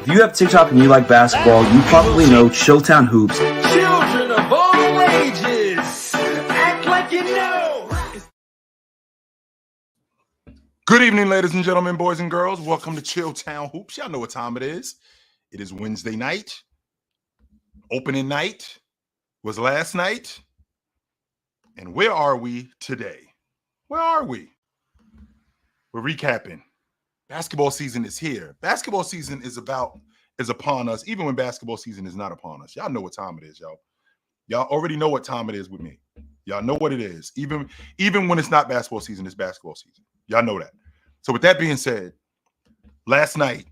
If you have TikTok and you like basketball, you probably know Showtown Hoops. Children of all ages, act like you know. Good evening, ladies and gentlemen, boys and girls. Welcome to Chilltown Hoops. Y'all know what time it is. It is Wednesday night. Opening night was last night. And where are we today? Where are we? We're recapping. Basketball season is here. Basketball season is upon us, even when basketball season is not upon us. Y'all know what time it is, y'all. Y'all already know what time it is with me. Y'all know what it is. Even when it's not basketball season, it's basketball season. Y'all know that. So with that being said, last night,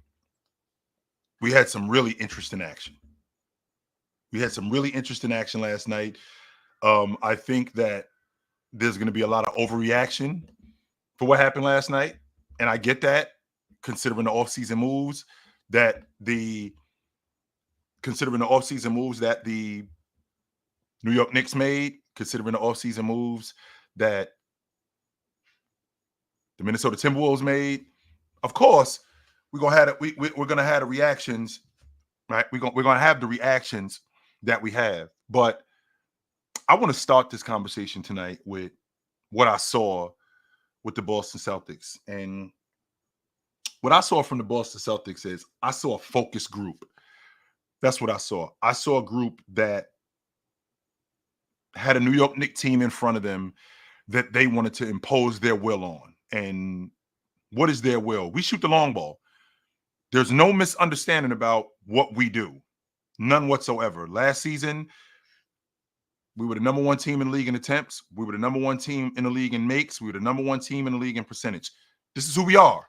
we had some really interesting action. Last night. I think that there's going to be a lot of overreaction for what happened last night. And I get that, considering the offseason moves that the New York Knicks made, considering the offseason moves that the Minnesota Timberwolves made. Of course, we're gonna have the reactions, right? We're gonna have the reactions that we have. But I want to start this conversation tonight with what I saw with the Boston Celtics. And what I saw from the Boston Celtics is I saw a focused group. That's what I saw. I saw a group that had a New York Knicks team in front of them that they wanted to impose their will on. And what is their will? We shoot the long ball. There's no misunderstanding about what we do. None whatsoever. Last season, we were the number one team in the league in attempts. We were the number one team in the league in makes. We were the number one team in the league in percentage. This is who we are.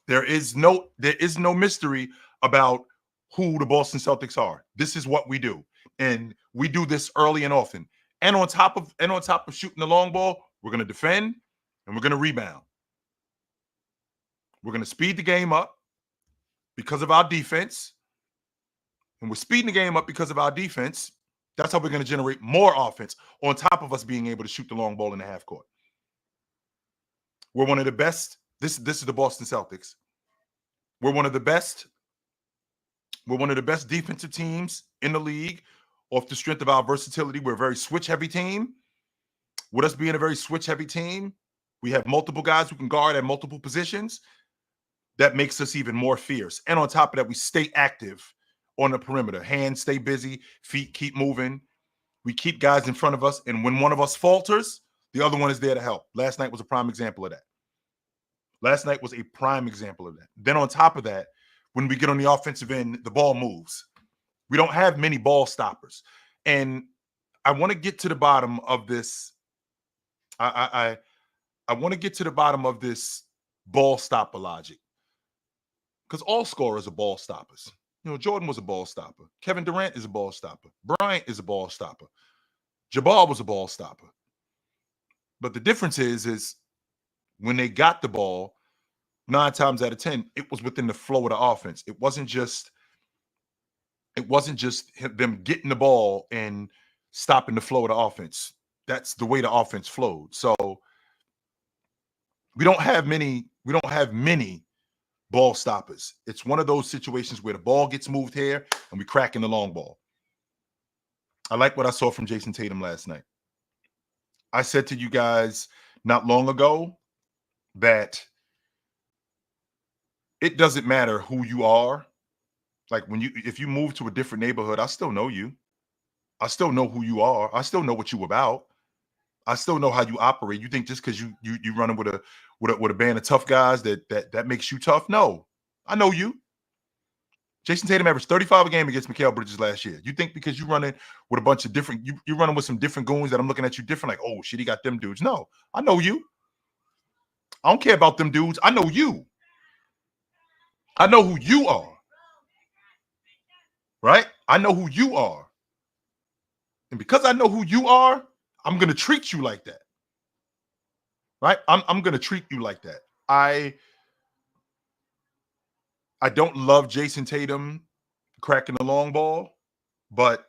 There is no mystery about who the Boston Celtics are. This is what we do. And we do this early and often. And on top of shooting the long ball, we're going to defend and we're going to rebound. We're going to speed the game up because of our defense. And we're speeding the game up because of our defense. That's how we're going to generate more offense on top of us being able to shoot the long ball in the half court. We're one of the best. This is the Boston Celtics. We're one of the best. We're one of the best defensive teams in the league off the strength of our versatility. We're a very switch-heavy team. With us being a very switch-heavy team, we have multiple guys who can guard at multiple positions. That makes us even more fierce. And on top of that, we stay active on the perimeter. Hands stay busy. Feet keep moving. We keep guys in front of us. And when one of us falters, the other one is there to help. Last night was a prime example of that. Then on top of that, when we get on the offensive end, the ball moves. We don't have many ball stoppers. And I want to get to the bottom of this. I want to get to the bottom of this ball stopper logic. Because all scorers are ball stoppers. You know, Jordan was a ball stopper. Kevin Durant is a ball stopper. Bryant is a ball stopper. Jabbar was a ball stopper. But the difference is when they got the ball, 9 times out of 10, it was within the flow of the offense. It wasn't just them getting the ball and stopping the flow of the offense. That's the way the offense flowed. So we don't have many ball stoppers. It's one of those situations where the ball gets moved here and we crack in the long ball. I like what I saw from Jason Tatum last night. I said to you guys not long ago that it doesn't matter who you are. Like if you move to a different neighborhood, I still know you. I still know who you are. I still know what you about. I still know how you operate. You think just because you running with a band of tough guys that makes you tough? No, I know you. Jason Tatum averaged 35 a game against Mikal Bridges last year. You think because you running with a bunch of different, you running with some different goons that I'm looking at you different, like, oh shit, he got them dudes. No, I know you. I don't care about them dudes. I know you. I know who you are. Right? I know who you are. And because I know who you are, I'm going to treat you like that. Right? I'm going to treat you like that. I don't love Jason Tatum cracking the long ball, but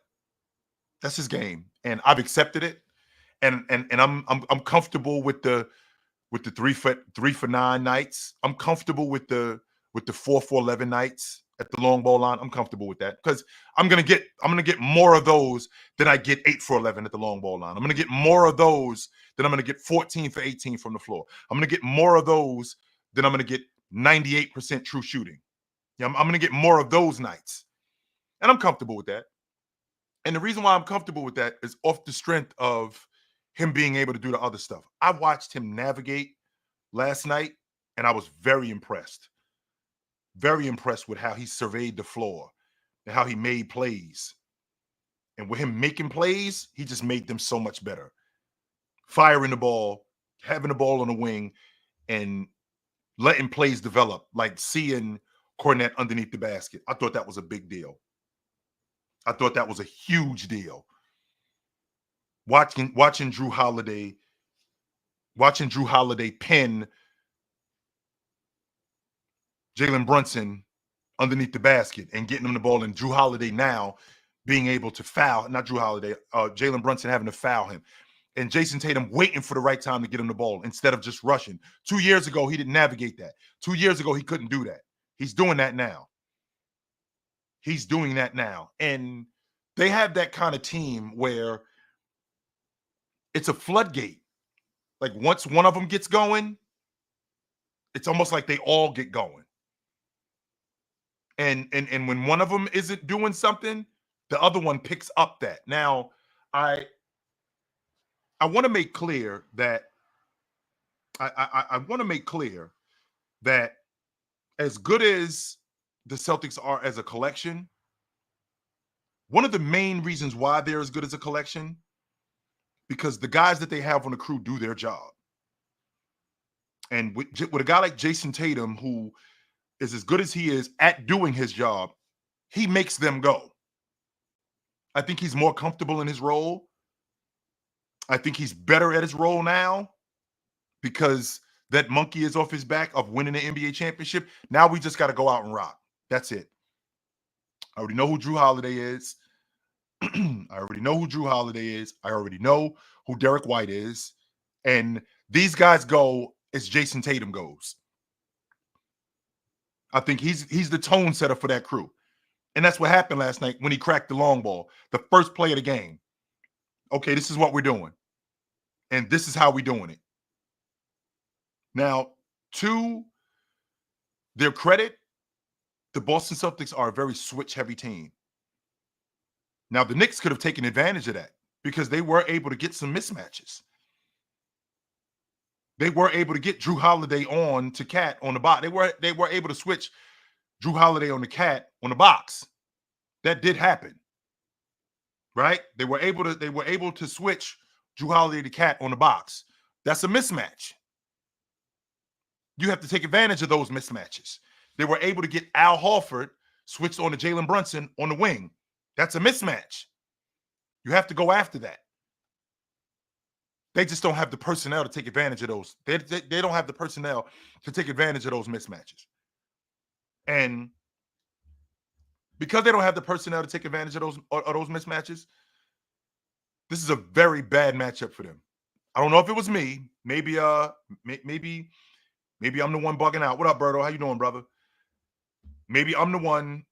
that's his game. And I've accepted it. And I'm comfortable with the 3 for 9 nights. I'm comfortable with the 4 for 11 nights. at the long ball line. I'm comfortable with that because I'm gonna get more of those than I get 8 for 11 at the long ball line. I'm gonna get more of those than I'm gonna get 14 for 18 from the floor. I'm gonna get more of those than I'm gonna get 98% true shooting. Yeah, I'm gonna get more of those nights, and I'm comfortable with that. And the reason why I'm comfortable with that is off the strength of him being able to do the other stuff. I watched him navigate last night, and I was very impressed. Very impressed with how he surveyed the floor and how he made plays. And with him making plays, he just made them so much better. Firing the ball, having the ball on the wing, and letting plays develop, like seeing Cornette underneath the basket. I thought that was a big deal. I thought that was a huge deal. Watching Drew Holiday pin Jalen Brunson underneath the basket and getting him the ball, and Drew Holiday now being able to foul, not Drew Holiday, Jalen Brunson having to foul him, and Jason Tatum waiting for the right time to get him the ball instead of just rushing. 2 years ago, he didn't navigate that. 2 years ago, he couldn't do that. He's doing that now. He's doing that now. And they have that kind of team where it's a floodgate. Like once one of them gets going, it's almost like they all get going. And when one of them isn't doing something, the other one picks up that. Now, I want to make clear that I want to make clear that as good as the Celtics are as a collection, one of the main reasons why they're as good as a collection, because the guys that they have on the crew do their job. And with a guy like Jason Tatum, who is as good as he is at doing his job, he makes them go. I think he's more comfortable in his role. I think he's better at his role now because that monkey is off his back of winning the NBA championship. Now we just got to go out and rock. That's it. I already know who Drew Holiday is. I already know who Drew Holiday is. I already know who Derek White is. And these guys go as Jason Tatum goes. I think he's the tone setter for that crew. And that's what happened last night when he cracked the long ball, the first play of the game. Okay, this is what we're doing. And this is how we're doing it. Now, to their credit, the Boston Celtics are a very switch-heavy team. Now, the Knicks could have taken advantage of that because they were able to get some mismatches. They were able to get Drew Holiday on to Cat on the box. They were able to switch Drew Holiday on the Cat on the box. That did happen. Right? They were able to switch Drew Holiday to Cat on the box. That's a mismatch. You have to take advantage of those mismatches. They were able to get Al Horford switched on to Jalen Brunson on the wing. That's a mismatch. You have to go after that. They just don't have the personnel to take advantage of those. They don't have the personnel to take advantage of those mismatches. And because they don't have the personnel to take advantage of those mismatches, this is a very bad matchup for them. I don't know if it was me. Maybe I'm the one bugging out. What up, Berto? How you doing, brother? Maybe I'm the one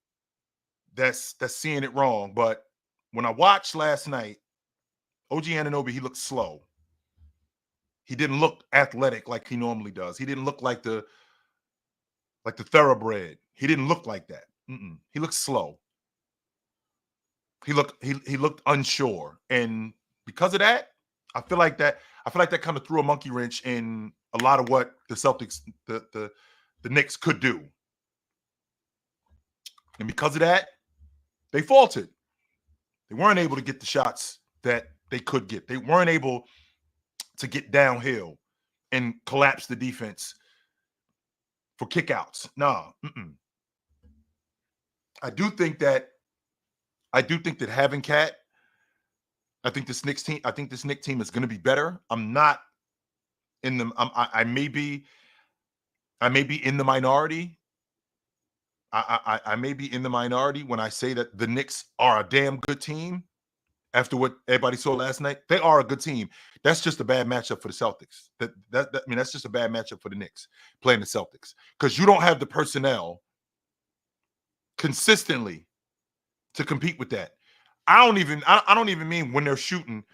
that's seeing it wrong. But when I watched last night, OG Anunoby, he looked slow. He didn't look athletic like he normally does. He didn't look like the thoroughbred. He didn't look like that. He looked slow. He looked unsure, and because of that, I feel like that kind of threw a monkey wrench in a lot of what the Celtics, the Knicks could do. And because of that, they faltered. They weren't able to get the shots that they could get. They weren't able to get downhill and collapse the defense for kickouts. No. I do think that having Cat, I think this Knicks team is going to be better. I'm not in the. I may be in the minority. I may be in the minority when I say that the Knicks are a damn good team. After what everybody saw last night, they are a good team. That's just a bad matchup for the Celtics. That's just a bad matchup for the Knicks playing the Celtics because you don't have the personnel consistently to compete with that. I don't even mean when they're shooting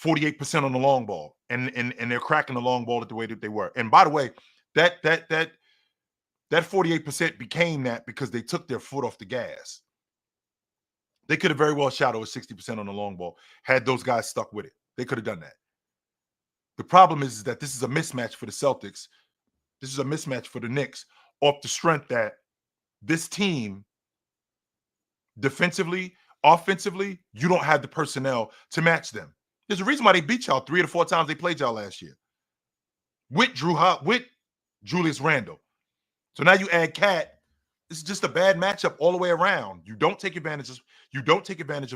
48% on the long ball and they're cracking the long ball at the way that they were. And by the way, that 48% became that because they took their foot off the gas. They could have very well shot over 60% on the long ball had those guys stuck with it. They could have done that. The problem is that this is a mismatch for the Celtics. This is a mismatch for the Knicks off the strength that this team defensively, offensively, you don't have the personnel to match them. There's a reason why they beat y'all 3 or 4 times they played y'all last year. With Julius Randle. So now you add Cat. This is just a bad matchup all the way around. You don't take advantage of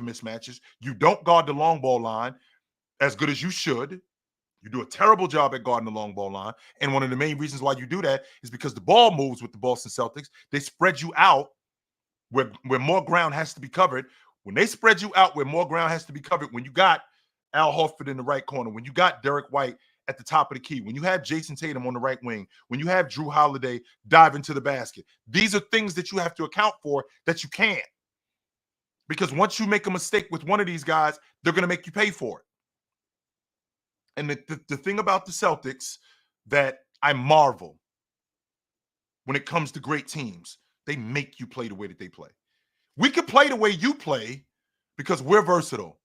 mismatches. You don't guard the long ball line as good as you should. You do a terrible job at guarding the long ball line. And one of the main reasons why you do that is because the ball moves with the Boston Celtics. They spread you out where more ground has to be covered. When they spread you out where more ground has to be covered, when you got Al Horford in the right corner, when you got Derek White at the top of the key, when you have Jason Tatum on the right wing, when you have Drew Holiday dive into the basket, these are things that you have to account for that you can't. Because once you make a mistake with one of these guys, they're going to make you pay for it. And the thing about the Celtics that I marvel when it comes to great teams, they make you play the way that they play. We can play the way you play because we're versatile.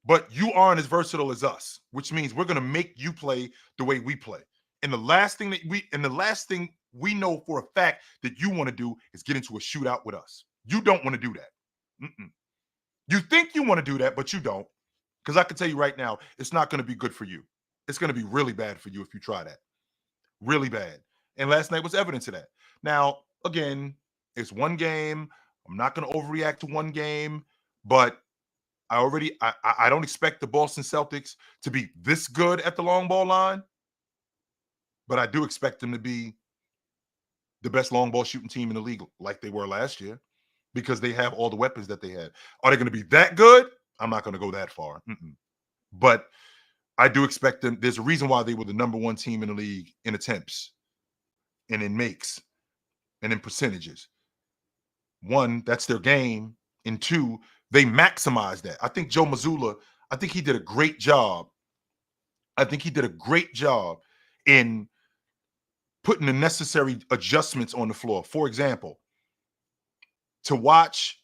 But you aren't as versatile as us, which means we're going to make you play the way we play. And the last thing we know for a fact that you want to do is get into a shootout with us. You don't want to do that. You think you want to do that, but you don't. Because I can tell you right now, it's not going to be good for you. It's going to be really bad for you if you try that. Really bad. And last night was evidence of that. Now, again, it's one game. I'm not going to overreact to one game, but I don't expect the Boston Celtics to be this good at the long ball line, but I do expect them to be the best long ball shooting team in the league like they were last year because they have all the weapons that they had. Are they going to be that good? I'm not going to go that far. But I do expect them. There's a reason why they were the number 1 team in the league in attempts and in makes and in percentages. 1, that's their game. And 2, they maximize that. I think Joe Mazzulla, he did a great job. In putting the necessary adjustments on the floor. For example, to watch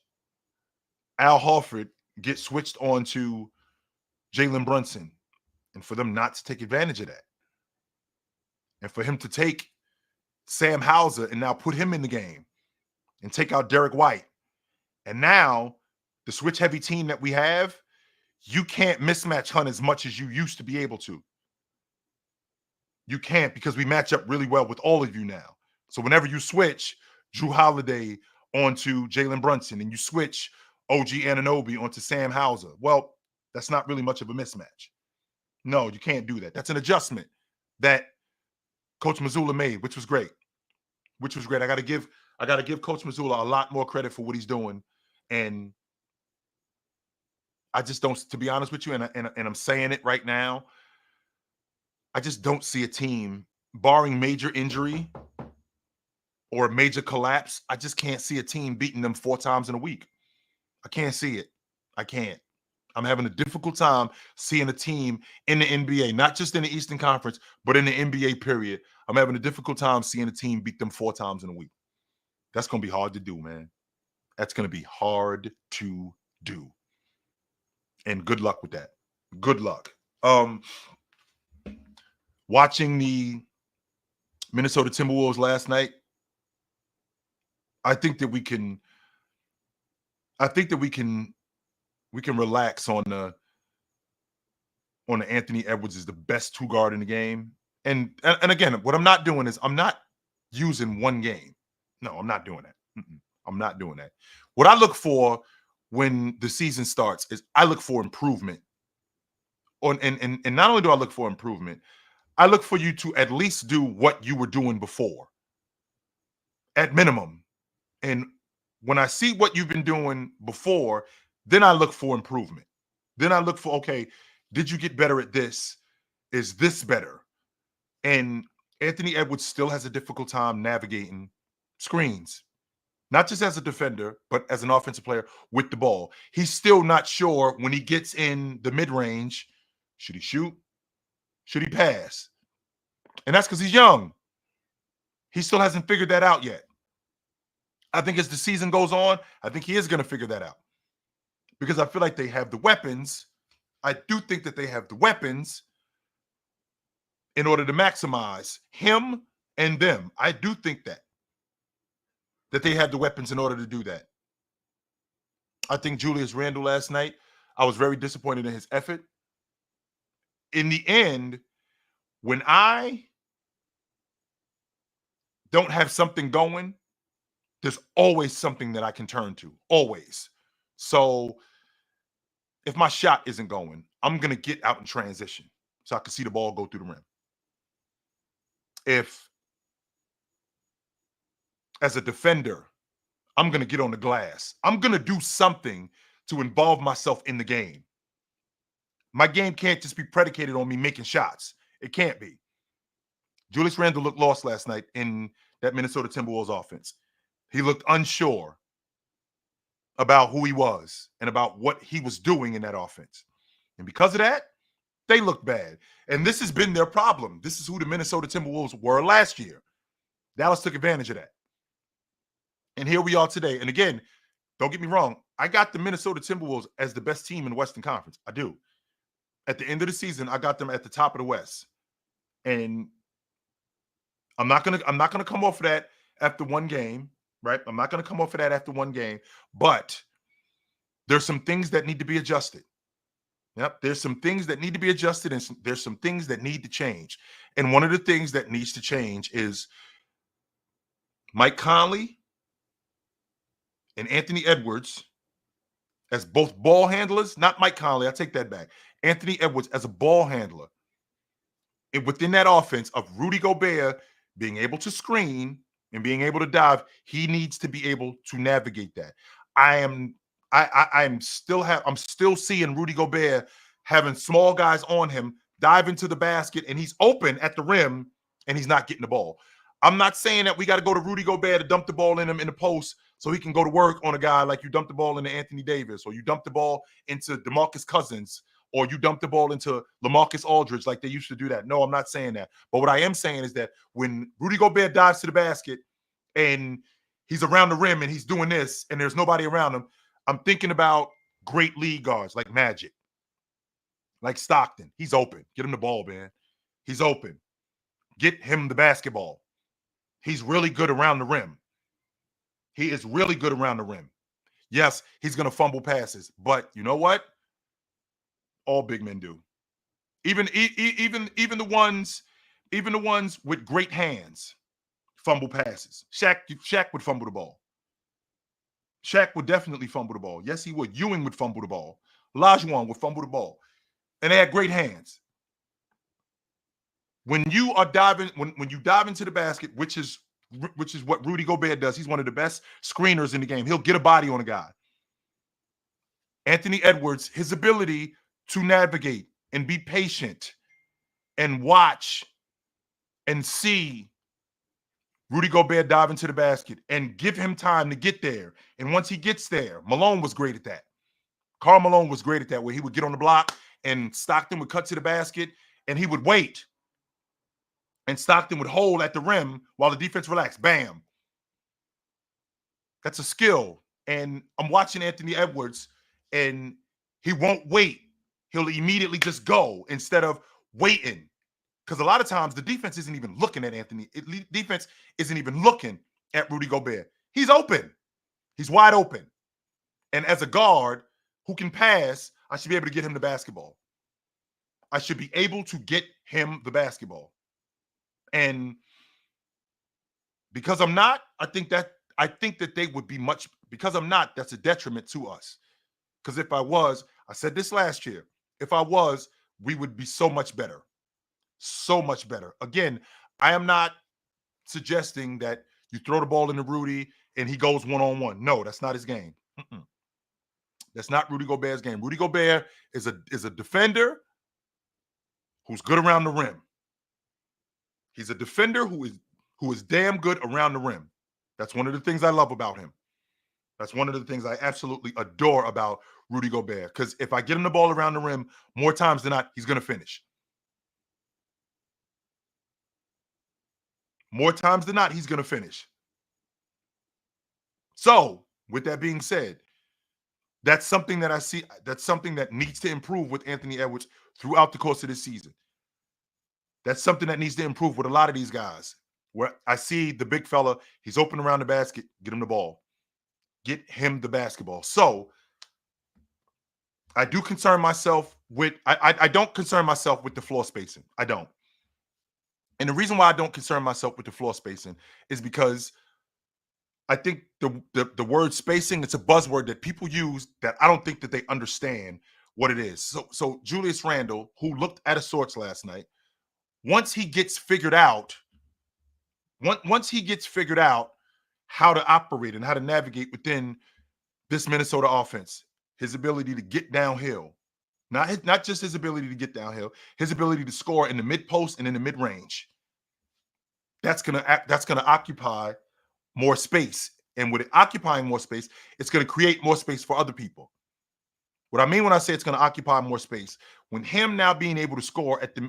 Al Horford get switched on to Jalen Brunson and for them not to take advantage of that. And for him to take Sam Hauser and now put him in the game and take out Derek White. And now the switch heavy team that we have, you can't mismatch Hunt as much as you used to be able to. You can't because we match up really well with all of you now. So whenever you switch Drew Holiday onto Jalen Brunson and you switch OG Anunoby onto Sam Hauser, well, that's not really much of a mismatch. No, you can't do that. That's an adjustment that Coach Mazzulla made, which was great. I got to give Coach Mazzulla a lot more credit for what he's doing. And I just don't, to be honest with you, and I'm saying it right now, I just don't see a team, barring major injury or a major collapse, I just can't see a team beating them 4 times in a week. I can't see it. I can't. I'm having a difficult time seeing a team in the NBA, not just in the Eastern Conference, but in the NBA period. I'm having a difficult time seeing a team beat them 4 times in a week. That's going to be hard to do, man. That's going to be hard to do. And good luck with that. Good luck. Watching the Minnesota Timberwolves last night, I think that we can relax on the Anthony Edwards is the best 2 guard in the game. And again, what I'm not doing is I'm not using one game. No, I'm not doing that. I'm not doing that. What I look for when the season starts is I look for improvement. And not only do I look for improvement, I look for you to at least do what you were doing before, at minimum. And when I see what you've been doing before, then I look for improvement. Then I look for, okay, did you get better at this? Is this better? And Anthony Edwards still has a difficult time navigating screens. not just as a defender, but as an offensive player with the ball. He's still not sure when he gets in the mid-range, should he shoot? Should he pass? And that's because he's young. He still hasn't figured that out yet. I think as the season goes on, I think he is going to figure that out because I feel like they have the weapons. I do think that they have the weapons in order to maximize him and them. I do think that they have the weapons in order to do that. I think Julius Randle last night, I was very disappointed in his effort. In the end, when I don't have something going, there's always something that I can turn to, always. So if my shot isn't going, I'm going to get out in transition so I can see the ball go through the rim. If, as a defender, I'm going to get on the glass, I'm going to do something to involve myself in the game. My game can't just be predicated on me making shots. It can't be. Julius Randle looked lost last night in that Minnesota Timberwolves offense. He looked unsure about who he was and about what he was doing in that offense. And because of that, they look bad. And this has been their problem. This is who the Minnesota Timberwolves were last year. Dallas took advantage of that. And here we are today. And again, don't get me wrong, I got the Minnesota Timberwolves as the best team in the Western Conference. I do. At the end of the season, I got them at the top of the West. And I'm not gonna come off of that after one game, right? I'm not gonna come off of that after one game, but there's some things that need to be adjusted. Yep, there's some things that need to be adjusted, and there's some things that need to change. And one of the things that needs to change is Mike Conley and Anthony Edwards as both ball handlers, not Mike Conley, I take that back. Anthony Edwards as a ball handler. And within that offense of Rudy Gobert being able to screen and being able to dive, he needs to be able to navigate that. I'm still seeing Rudy Gobert having small guys on him dive into the basket, and he's open at the rim and he's not getting the ball. I'm not saying that we got to go to Rudy Gobert to dump the ball in him in the post so he can go to work on a guy like you dump the ball into Anthony Davis, or you dump the ball into DeMarcus Cousins, or you dump the ball into LaMarcus Aldridge like they used to do that. No, I'm not saying that. But what I am saying is that when Rudy Gobert dives to the basket and he's around the rim and he's doing this and there's nobody around him, I'm thinking about great league guards like Magic, like Stockton. He's open. Get him the ball, man. He's open. Get him the basketball. He's really good around the rim. He is really good around the rim. Yes, he's going to fumble passes, but you know what? All big men do. Even the ones with great hands fumble passes. Shaq would fumble the ball. Shaq would definitely fumble the ball. Yes, he would. Ewing would fumble the ball. Olajuwon would fumble the ball. And they had great hands. When you are diving, when you dive into the basket, which is what Rudy Gobert does, he's one of the best screeners in the game. He'll get a body on a guy. Anthony Edwards, his ability to navigate and be patient and watch and see Rudy Gobert dive into the basket and give him time to get there. And once he gets there, Malone was great at that. Karl Malone was great at that, where he would get on the block and Stockton would cut to the basket and he would wait. And Stockton would hold at the rim while the defense relaxed. Bam. That's a skill. And I'm watching Anthony Edwards and he won't wait. He'll immediately just go instead of waiting. Because a lot of times the defense isn't even looking at Anthony. Defense isn't even looking at Rudy Gobert. He's open. He's wide open. And as a guard who can pass, I should be able to get him the basketball. I should be able to get him the basketball. And because I'm not, I think that they would be much, because I'm not, that's a detriment to us. Because if I was, I said this last year, if I was, we would be so much better. So much better. Again, I am not suggesting that you throw the ball into Rudy and he goes one-on-one. No, that's not his game. That's not Rudy Gobert's game. Rudy Gobert is a defender who's good around the rim. He's a defender who is damn good around the rim. That's one of the things I love about him. That's one of the things I absolutely adore about Rudy Gobert. Because if I get him the ball around the rim more times than not, he's going to finish. More times than not, he's going to finish. So, with that being said, that's something that I see. That's something that needs to improve with Anthony Edwards throughout the course of this season. That's something that needs to improve with a lot of these guys. Where I see the big fella, he's open around the basket, get him the ball. Get him the basketball. So I do concern myself with I don't concern myself with the floor spacing. I don't. And the reason why I don't concern myself with the floor spacing is because I think the word spacing, it's a buzzword that people use that I don't think that they understand what it is. So Julius Randle, who looked at a sorts last night, once he gets figured out how to operate and how to navigate within this Minnesota offense, his ability to get downhill, not just his ability to get downhill, his ability to score in the mid post and in the mid range. That's gonna occupy more space, and with it occupying more space, it's gonna create more space for other people. What I mean when I say it's gonna occupy more space, when him now being able to score at the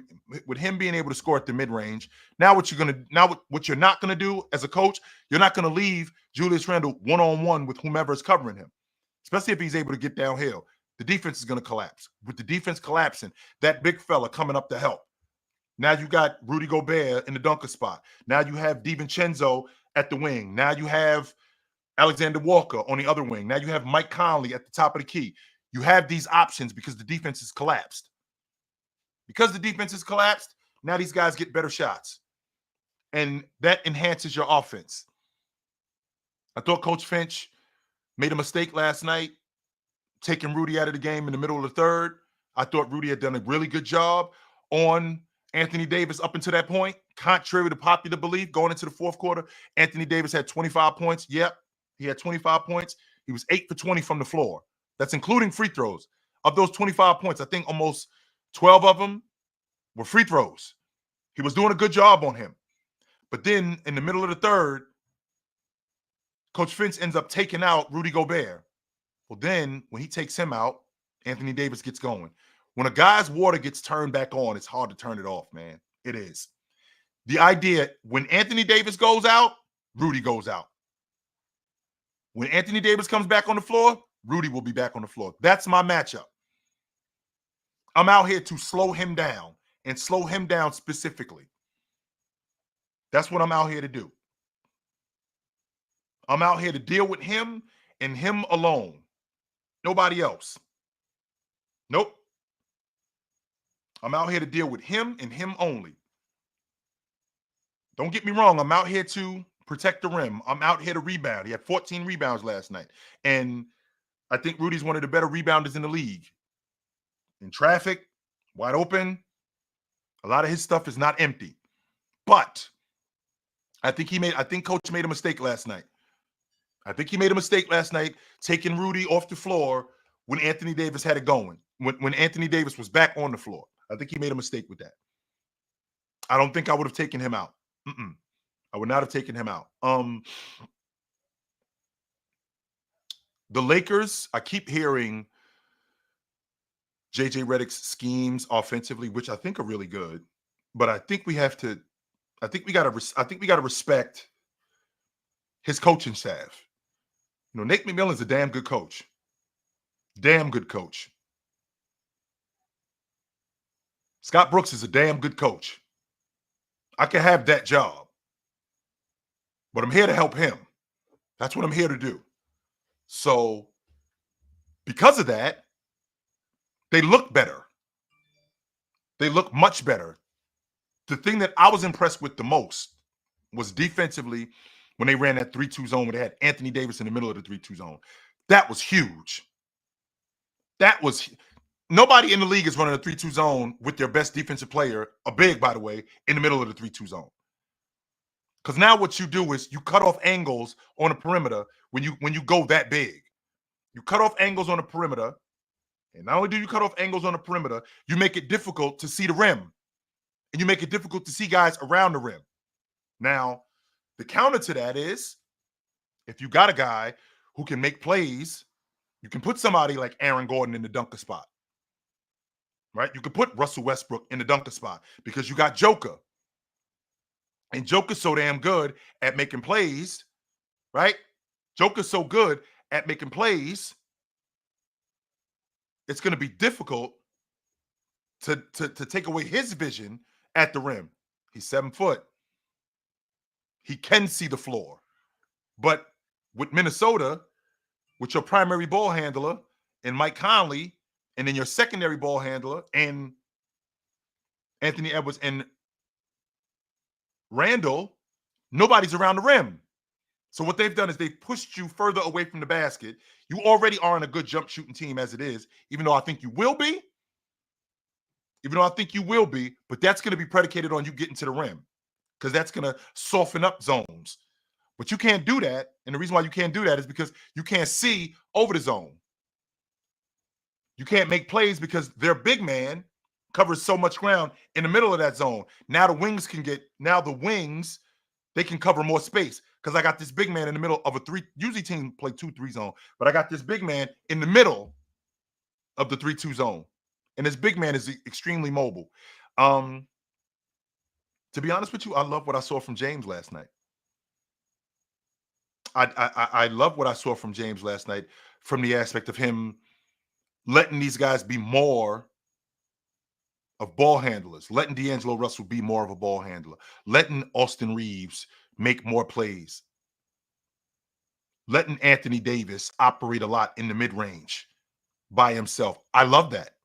mid range, now what you're not gonna do as a coach, you're not gonna leave Julius Randle one-on-one with whomever is covering him, especially if he's able to get downhill. The defense is gonna collapse. With the defense collapsing, that big fella coming up to help. Now you got Rudy Gobert in the dunker spot. Now you have DiVincenzo at the wing. Now you have Alexander Walker on the other wing. Now you have Mike Conley at the top of the key. You have these options because the defense has collapsed. Because the defense has collapsed, now these guys get better shots. And that enhances your offense. I thought Coach Finch made a mistake last night, taking Rudy out of the game in the middle of the third. I thought Rudy had done a really good job on Anthony Davis up until that point. Contrary to popular belief, going into the fourth quarter, Anthony Davis had 25 points. Yep, he had 25 points. He was 8 for 20 from the floor. That's including free throws. Of those 25 points, I think almost 12 of them were free throws. He was doing a good job on him. But then in the middle of the third, Coach Finch ends up taking out Rudy Gobert. Well, then when he takes him out, Anthony Davis gets going. When a guy's water gets turned back on, it's hard to turn it off, man. It is. The idea, when Anthony Davis goes out, Rudy goes out. When Anthony Davis comes back on the floor, Rudy will be back on the floor. That's my matchup. I'm out here to slow him down and slow him down specifically. That's what I'm out here to do. I'm out here to deal with him and him alone. Nobody else. Nope. I'm out here to deal with him and him only. Don't get me wrong. I'm out here to protect the rim. I'm out here to rebound. He had 14 rebounds last night. And I think Rudy's one of the better rebounders in the league. In traffic, wide open. A lot of his stuff is not empty. But I think Coach made a mistake last night. I think he made a mistake last night taking Rudy off the floor when Anthony Davis had it going. When Anthony Davis was back on the floor. I think he made a mistake with that. I don't think I would have taken him out. I would not have taken him out. The Lakers, I keep hearing JJ Redick's schemes offensively, which I think are really good, but I think we got to respect his coaching staff. You know, Nate McMillan's a damn good coach. Damn good coach. Scott Brooks is a damn good coach. I can have that job, but I'm here to help him. That's what I'm here to do. So, because of that, they look better. They look much better. The thing that I was impressed with the most was defensively when they ran that 3-2 zone where they had Anthony Davis in the middle of the 3-2 zone. That was huge. Nobody in the league is running a 3-2 zone with their best defensive player, a big, by the way, in the middle of the 3-2 zone. Because now what you do is you cut off angles on the perimeter when you go that big. You cut off angles on the perimeter, and not only do you cut off angles on the perimeter, you make it difficult to see the rim, and you make it difficult to see guys around the rim. Now, the counter to that is if you got a guy who can make plays. You can put somebody like Aaron Gordon in the dunker spot, right? You could put Russell Westbrook in the dunker spot because you got Joker. And Joker's so damn good at making plays, right? Joker's so good at making plays, it's going to be difficult to take away his vision at the rim. He's 7 foot. He can see the floor. But with Minnesota, with your primary ball handler and Mike Conley, and then your secondary ball handler and Anthony Edwards and Randall, nobody's around the rim. So what they've done is they've pushed you further away from the basket. You already aren't a good jump shooting team as it is, even though I think you will be. But that's going to be predicated on you getting to the rim because that's going to soften up zones. But you can't do that. And the reason why you can't do that is because you can't see over the zone. You can't make plays because their big man covers so much ground in the middle of that zone. Now the wings, they can cover more space because I got this big man in the middle of a 3. Usually teams play 2-3 zone, but I got this big man in the middle of the 3-2 zone. And this big man is extremely mobile. To be honest with you, I love what I saw from James last night. I love what I saw from James last night from the aspect of him letting these guys be more of ball handlers, letting D'Angelo Russell be more of a ball handler, letting Austin Reeves make more plays, letting Anthony Davis operate a lot in the mid-range by himself. I love that.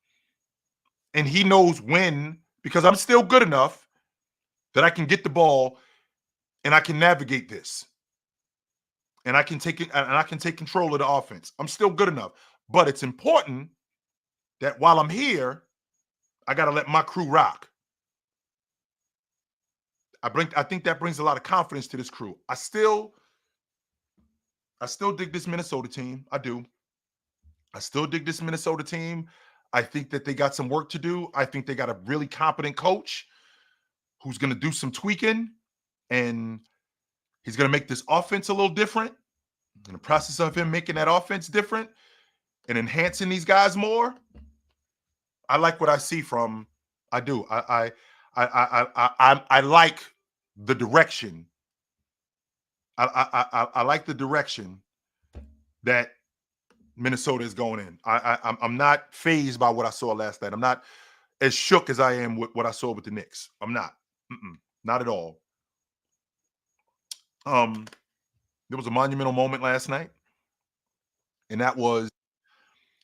And he knows when, because I'm still good enough that I can get the ball and I can navigate this. And I can take it, and I can take control of the offense. I'm still good enough. But it's important that while I'm here, I got to let my crew rock. I think that brings a lot of confidence to this crew. I still dig this Minnesota team. I do. I still dig this Minnesota team. I think that they got some work to do. I think they got a really competent coach who's going to do some tweaking, and he's going to make this offense a little different. In the process of him making that offense different and enhancing these guys more, I like what I see from. I do. I like the direction. I like the direction that Minnesota is going in. I'm not fazed by what I saw last night. I'm not as shook as I am with what I saw with the Knicks. I'm not. Not at all. There was a monumental moment last night, and that was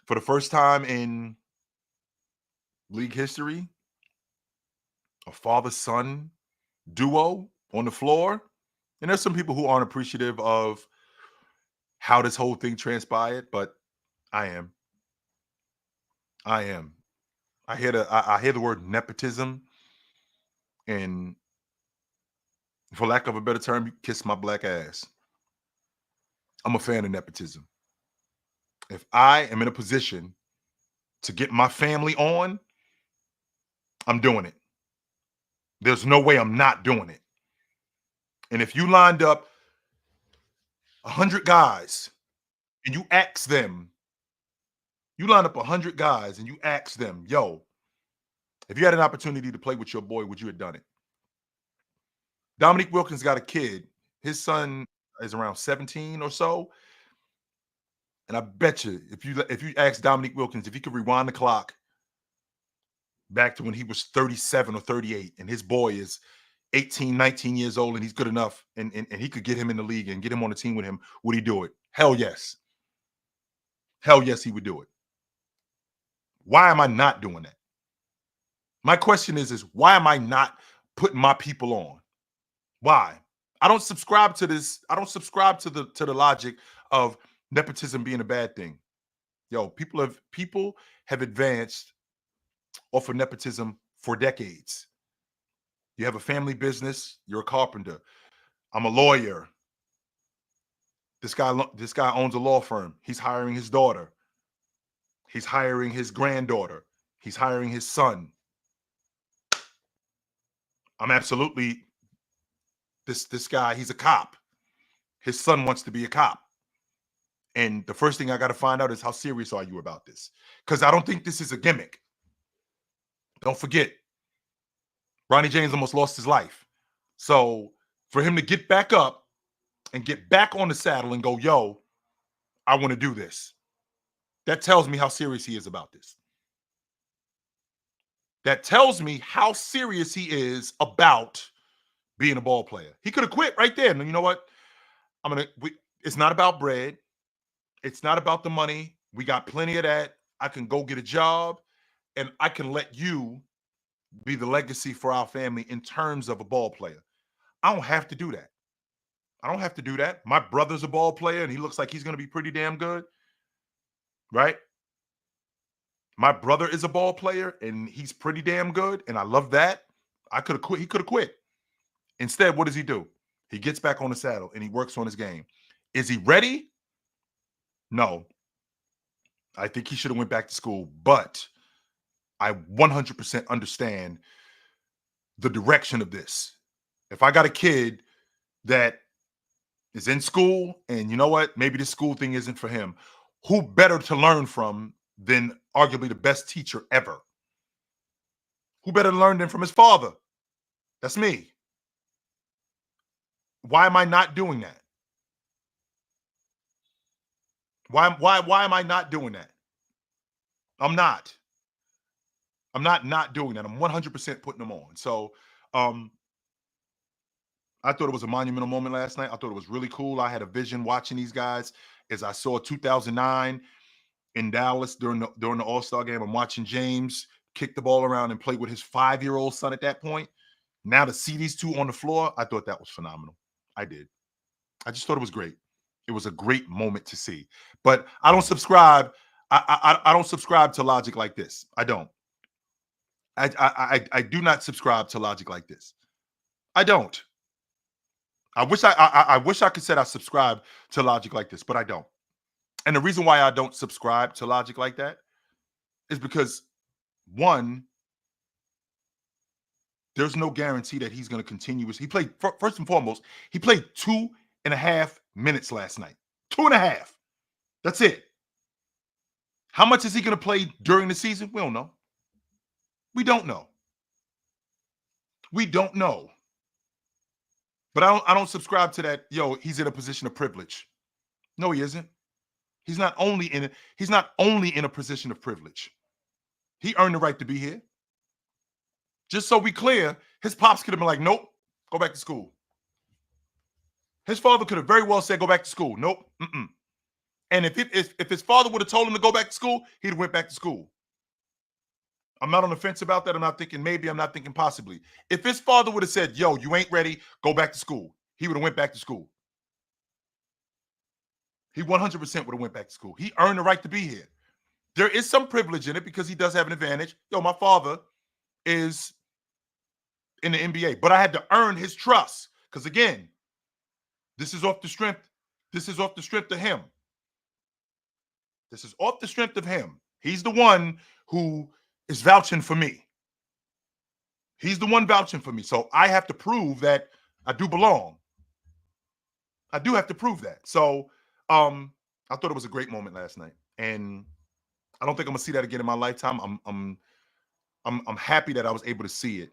for the first time in league history, a father-son duo on the floor. And there's some people who aren't appreciative of how this whole thing transpired, but I am. I hear the word nepotism, and for lack of a better term, you kiss my black ass. I'm a fan of nepotism. If I am in a position to get my family on, I'm doing it. There's no way I'm not doing it. And if you lined up 100 guys and you ask them, you line up 100 guys and you ask them, yo, if you had an opportunity to play with your boy, would you have done it? Dominique Wilkins got a kid. His son is around 17 or so. And I bet you, if you ask Dominique Wilkins if he could rewind the clock back to when he was 37 or 38 and his boy is 18, 19 years old and he's good enough and he could get him in the league and get him on the team with him, would he do it? Hell yes. Hell yes, he would do it. Why am I not doing that? My question is why am I not putting my people on? Why? I don't subscribe to this. I don't subscribe to the logic of nepotism being a bad thing. Yo, people have advanced off of nepotism for decades. You have a family business, you're a carpenter. I'm a lawyer. This guy owns a law firm. He's hiring his daughter. He's hiring his granddaughter. He's hiring his son. I'm absolutely this guy, he's a cop. His son wants to be a cop. And the first thing I got to find out is how serious are you about this? Because I don't think this is a gimmick. Don't forget, Bronny James almost lost his life. So for him to get back up and get back on the saddle and go, yo, I want to do this. That tells me how serious he is about this. That tells me how serious he is about being a ball player. He could have quit right there. And you know what? It's not about bread. It's not about the money. We got plenty of that. I can go get a job and I can let you be the legacy for our family in terms of a ball player. I don't have to do that. I don't have to do that. My brother's a ball player and he looks like he's going to be pretty damn good. Right? My brother is a ball player and he's pretty damn good. And I love that. I could have quit. He could have quit. Instead, what does he do? He gets back on the saddle and he works on his game. Is he ready? No. I think he should have went back to school, but I 100% understand the direction of this. If I got a kid that is in school and you know what, maybe this school thing isn't for him, who better to learn from than arguably the best teacher ever? Who better to learn than from his father? That's me. Why am I not doing that? Why am I not doing that? I'm not doing that. I'm 100% putting them on. So I thought it was a monumental moment last night. I thought it was really cool. I had a vision watching these guys as I saw 2009 in Dallas during the All-Star game. I'm watching James kick the ball around and play with his 5-year-old son at that point. Now to see these two on the floor, I thought that was phenomenal. I did. I just thought it was great. It was a great moment to see. But I don't subscribe. I don't subscribe to logic like this. I don't. I do not subscribe to logic like this. I don't. I wish I could say I subscribe to logic like this, but I don't. And the reason why I don't subscribe to logic like that is because, one, there's no guarantee that he's going to continue. He played, first and foremost, he played 2.5 minutes last night. 2.5. That's it. How much is he going to play during the season? We don't know. We don't know. We don't know. But I don't subscribe to that, yo, he's in a position of privilege. No, he isn't. He's not only in a position of privilege. He earned the right to be here. Just so we clear, his pops could have been like, nope, go back to school. His father could have very well said, go back to school. Nope. Mm-mm. And if his father would have told him to go back to school, he'd have went back to school. I'm not on the fence about that. I'm not thinking maybe. I'm not thinking possibly. If his father would have said, yo, you ain't ready, go back to school, he would have went back to school. He 100% would have went back to school. He earned the right to be here. There is some privilege in it because he does have an advantage. Yo, my father is in the NBA, but I had to earn his trust because, again, this is off the strength. This is off the strength of him. This is off the strength of him. He's the one who is vouching for me. He's the one vouching for me. So I have to prove that I do belong. I do have to prove that. So I thought it was a great moment last night. And I don't think I'm gonna see that again in my lifetime. I'm happy that I was able to see it.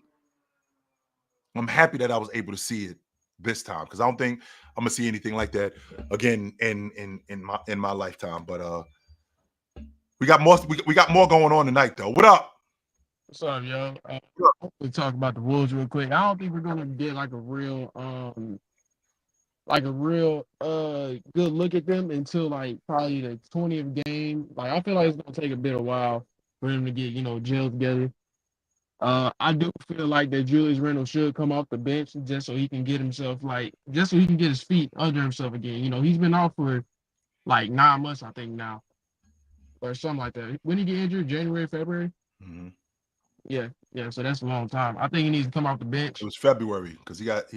I'm happy that I was able to see it this time because I don't think I'm gonna see anything like that again in my lifetime. But we got more going on tonight though. What up? What's up, yo? We'll talk about the Wolves real quick. I don't think we're gonna get like a real good look at them until like probably the 20th game. Like I feel like it's gonna take a bit of while for them to get, gelled together. I do feel like that Julius Randle should come off the bench just so he can get his feet under himself again. He's been out for like 9 months, I think now, or something like that. When did he get injured? January, February? Mm-hmm. Yeah. So that's a long time. I think he needs to come off the bench. It was February because he got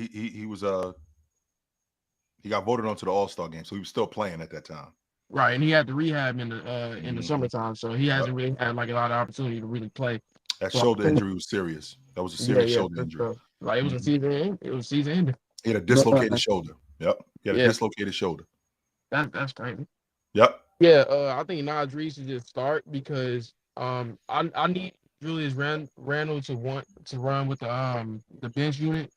voted onto the All-Star game, so he was still playing at that time. Right, and he had to rehab in the summertime, so he hasn't really had like a lot of opportunity to really play. That shoulder injury was serious. That was a serious shoulder injury. Sure. Like it was a season. It was season ending. He had a dislocated shoulder. Yep, he had a dislocated shoulder. That's crazy. Yep. Yeah, I think Nas Reed should just start because I need Julius Randle to want to run with the bench unit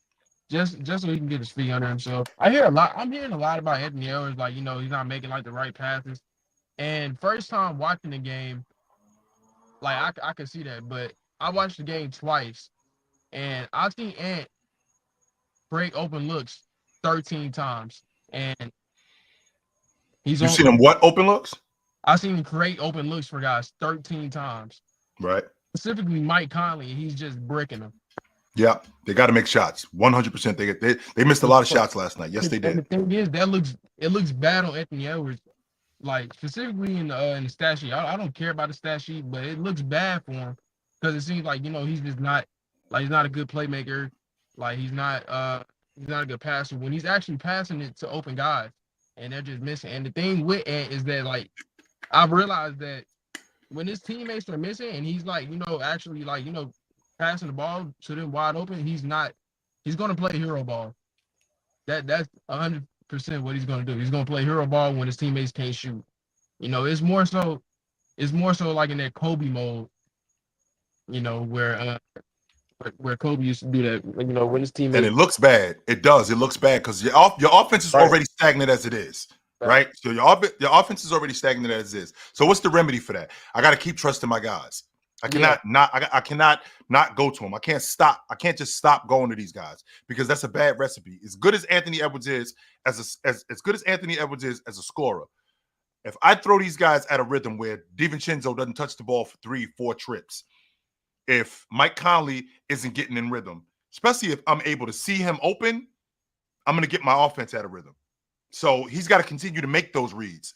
just so he can get his feet under himself. I'm hearing a lot about Anthony Edwards, like he's not making like the right passes. And first time watching the game, like I could see that, but I watched the game twice, and I've seen Ant break open looks 13 times, and he's You on. seen him what open looks? I've seen him create open looks for guys 13 times. Right. Specifically Mike Conley, and he's just bricking them. Yeah, they got to make shots. 100%. They missed a lot of shots last night. Yes, they And the did. thing is, it looks bad on Anthony Edwards, like specifically in the stat sheet. I don't care about the stat sheet, but it looks bad for him because it seems like he's just not like he's not a good playmaker, like he's not a good passer when he's actually passing it to open guys, and they're just missing. And the thing with Ant is that like I've realized that when his teammates are missing and he's like actually like passing the ball to them wide open, he's gonna play hero ball. That's 100% what he's gonna do. He's gonna play hero ball when his teammates can't shoot. It's more so like in that Kobe mode, where Kobe used to do that, when his And teammates. it looks bad. It does. It looks bad because your offense is Right. already stagnant as it is. Right. So your offense is already stagnant as it is. So what's the remedy for that? I got to keep trusting my guys. I cannot I cannot not go to them. I can't stop. I can't just stop going to these guys because that's a bad recipe. As good as Anthony Edwards is as good as Anthony Edwards is as a scorer, if I throw these guys at a rhythm where DiVincenzo doesn't touch the ball for 3-4 trips, if Mike Conley isn't getting in rhythm, especially if I'm able to see him open, I'm going to get my offense at a rhythm. So he's got to continue to make those reads.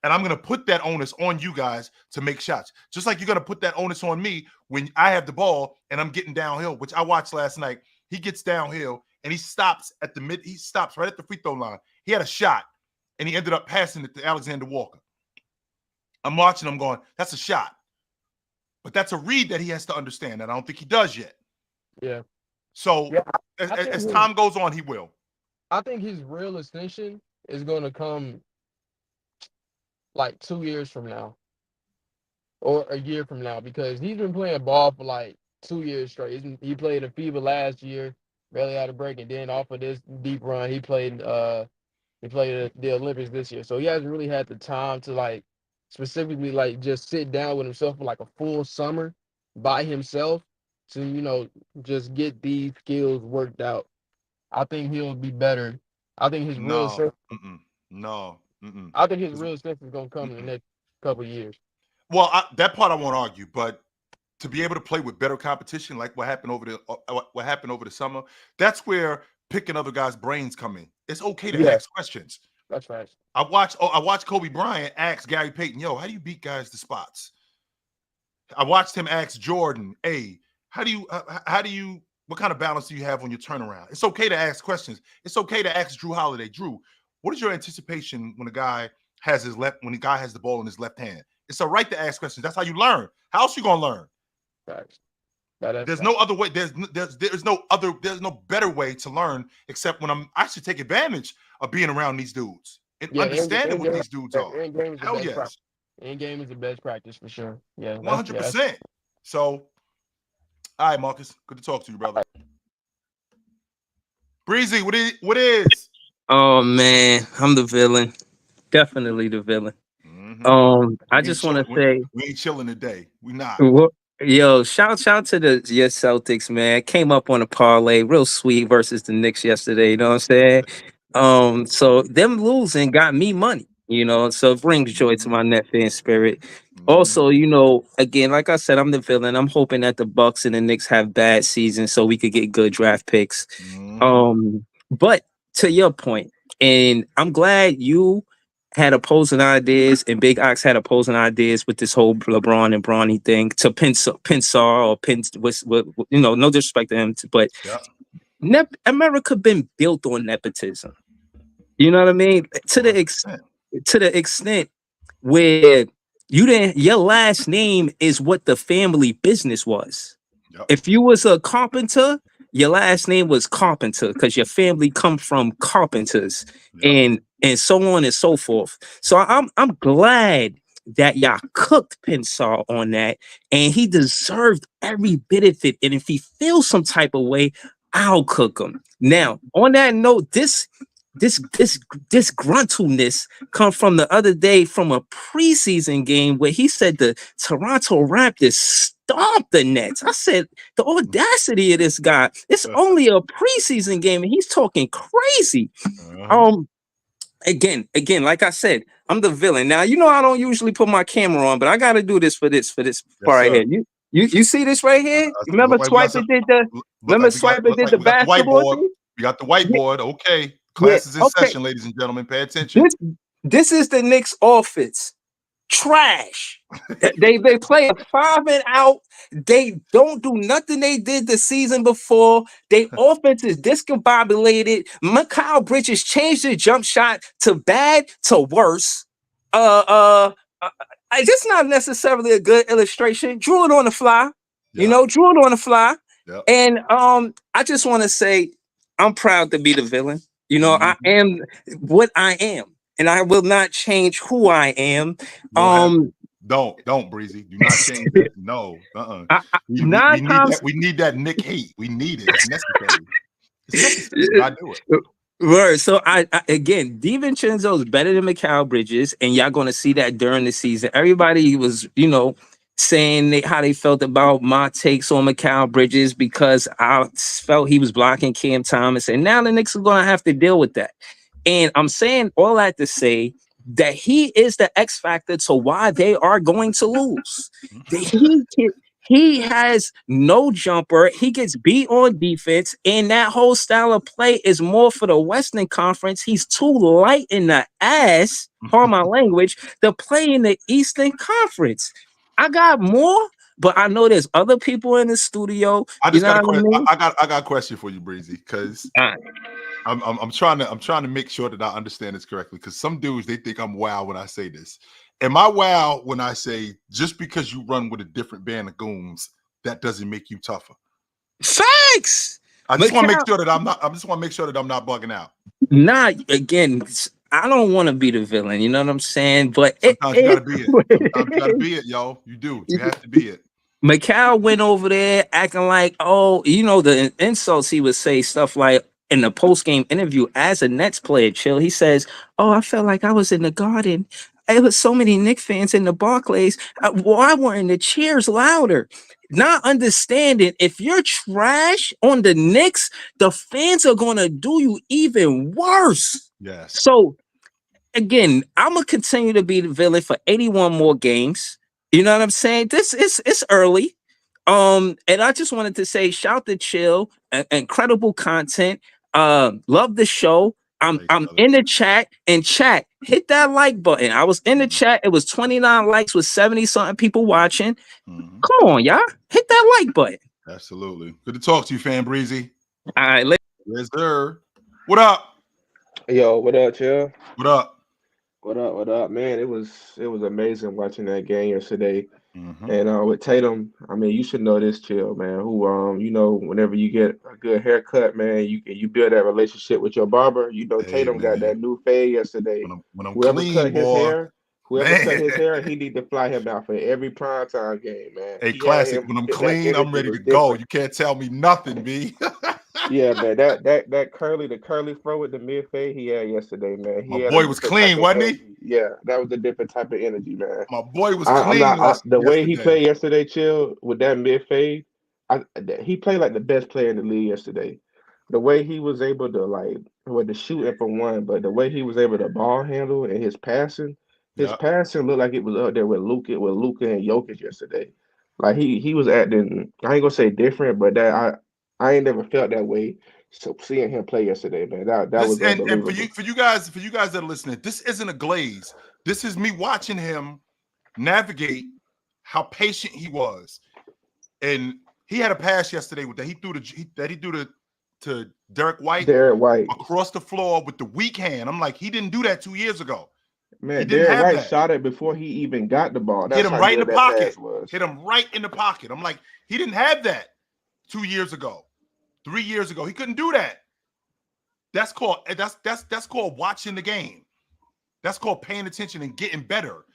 And I'm going to put that onus on you guys to make shots. Just like you're going to put that onus on me when I have the ball and I'm getting downhill, which I watched last night. He gets downhill and he stops he stops right at the free throw line. He had a shot and he ended up passing it to Alexander Walker. I'm watching him going, that's a shot. But that's a read that he has to understand that I don't think he does yet. Yeah. So as time goes on, he will. I think his real ascension is going to come like 2 years from now or a year from now because he's been playing ball for like 2 years straight. He played a FIBA last year, barely had a break, and then off of this deep run, he played the Olympics this year. So he hasn't really had the time to like specifically like just sit down with himself for like a full summer by himself to just get these skills worked out. I think he'll be better. I think his real strength. I think his real strength is gonna come in the next couple of years. Well, that part I won't argue, but to be able to play with better competition, like what happened over the summer, that's where picking other guys' brains come in. It's okay to ask questions. That's right. I watched Kobe Bryant ask Gary Payton, "Yo, how do you beat guys to spots?" I watched him ask Jordan, "Hey, how do you what kind of balance do you have on your turnaround?" It's okay to ask questions. It's okay to ask Drew Holiday, "Drew, what is your anticipation when a guy has the ball in his left hand?" It's a right to ask questions. That's how you learn. How else you gonna learn? Facts. There's no other way. There's no better way to learn except when I should take advantage of being around these dudes and understanding what these dudes are. Hell yes. In game is the best practice for sure. Yeah, 100%. So, all right, Marcus, good to talk to you, brother. Breezy, what is? Oh man, I'm the villain. Definitely the villain. Mm-hmm. I just want to say we ain't chilling today. We not. Yo, shout to your Celtics, man. Came up on a parlay, real sweet versus the Knicks yesterday. You know what I'm saying? So them losing got me money. So it brings joy to my net fan spirit. Also, again, like I said, I'm the villain. I'm hoping that the Bucks and the Knicks have bad seasons so we could get good draft picks. But to your point, and I'm glad you had opposing ideas and Big Ox had opposing ideas with this whole LeBron and Bronny thing to Pinsar or Pins, no disrespect to him, but America been built on nepotism. You know what I mean? To the extent where your last name is what the family business was. If you was a carpenter, your last name was Carpenter because your family come from carpenters. And and so on and so forth. So I'm glad that y'all cooked Pensar on that, and he deserved every bit of it. And if he feels some type of way, I'll cook him. Now, on that note, this gruntleness come from the other day from a preseason game where he said the Toronto Raptors stomped the Nets. I said, the audacity of this guy. It's only a preseason game and he's talking crazy. Again, like I said, I'm the villain. Now, I don't usually put my camera on, but I got to do this for this part right here. You see this right here? Remember Swiper did the basketball thing? We got the whiteboard. Okay. Class is in session, ladies and gentlemen. Pay attention. This is the Knicks offense. Trash. they play a 5-and-out. They don't do nothing they did the season before. They offense is discombobulated. Mikal Bridges changed his jump shot to bad to worse. It's not necessarily a good illustration. Drew it on the fly. Drew it on the fly. Yep. And I just want to say I'm proud to be the villain. I am what I am. And I will not change who I am. Don't Breezy. Do not change it. No. We need that Nick hate. We need it. It's necessary. It's necessary. I do it. Right. So I again, DiVincenzo is better than Mikal Bridges, and y'all gonna see that during the season. Everybody was, saying how they felt about my takes on Mikal Bridges because I felt he was blocking Cam Thomas, and now the Knicks are gonna have to deal with that. And I'm saying all that to say that he is the X factor to why they are going to lose. He has no jumper. He gets beat on defense, and that whole style of play is more for the Western Conference. He's too light in the ass, pardon my language, to play in the Eastern Conference. I got more, but I know there's other people in the studio. I got a question for you, Breezy, because I'm trying to make sure that I understand this correctly. Because some dudes, they think I'm wild when I say this. Am I wild when I say just because you run with a different band of goons, that doesn't make you tougher? Facts. I just want to make sure that I'm not. I just want to make sure that I'm not bugging out. Nah, again, I don't want to be the villain. You know what I'm saying? But sometimes you gotta be it. Sometimes you gotta be it, yo. You do. You have to be it. Mikal went over there acting like, the insults he would say, stuff like in the post-game interview as a Nets player, chill. He says, I felt like I was in the Garden. There was so many Knicks fans in the Barclays. Why weren't the cheers louder? Not understanding if you're trash on the Knicks, the fans are going to do you even worse. Yes. So, again, I'm going to continue to be the villain for 81 more games. You know what I'm saying? It's early. And I just wanted to say, shout to Chill, incredible content. Love the show. I'm in the chat, and chat, hit that like button. I was in the chat. It was 29 likes with 70 something people watching. Come on, y'all. Hit that like button. Absolutely. Good to talk to you, Fan Breezy. All right, later. Yes, sir. What up? Yo, what up, Chill? What up? What up, man? It was amazing watching that game yesterday. And with Tatum, I mean, you should know this, Chill, man. Who whenever you get a good haircut, man, you build that relationship with your barber. Tatum got that new fade yesterday. When I'm whoever clean, cut his boy, hair, cut his hair, he need to fly him out for every primetime game, man. Hey, classic. When I'm clean, I'm ready to go. You can't tell me nothing, B. Yeah, man. That curly fro with the mid fade he had yesterday, man. My boy was clean, wasn't he? Yeah, that was a different type of energy, man. My boy was clean. The way he played yesterday, Chill, with that mid fade, he played like the best player in the league yesterday. The way he was able to with the shooting for one, but the way he was able to ball handle and his passing looked like it was up there with Luka and Jokic yesterday. Like he was acting, I ain't gonna say different, but that I ain't never felt that way. So seeing him play yesterday, man, that was unbelievable. And for you guys that are listening, this isn't a glaze. This is me watching him navigate how patient he was. And he had a pass yesterday with that he threw to Derek White across the floor with the weak hand. I'm like, he didn't do that 2 years ago. Man, Derek White shot it before he even got the ball. Hit him right in the pocket. Hit him right in the pocket. I'm like, he didn't have that 2 years ago, 3 years ago. He couldn't do that. That's called watching the game. That's called paying attention and getting better.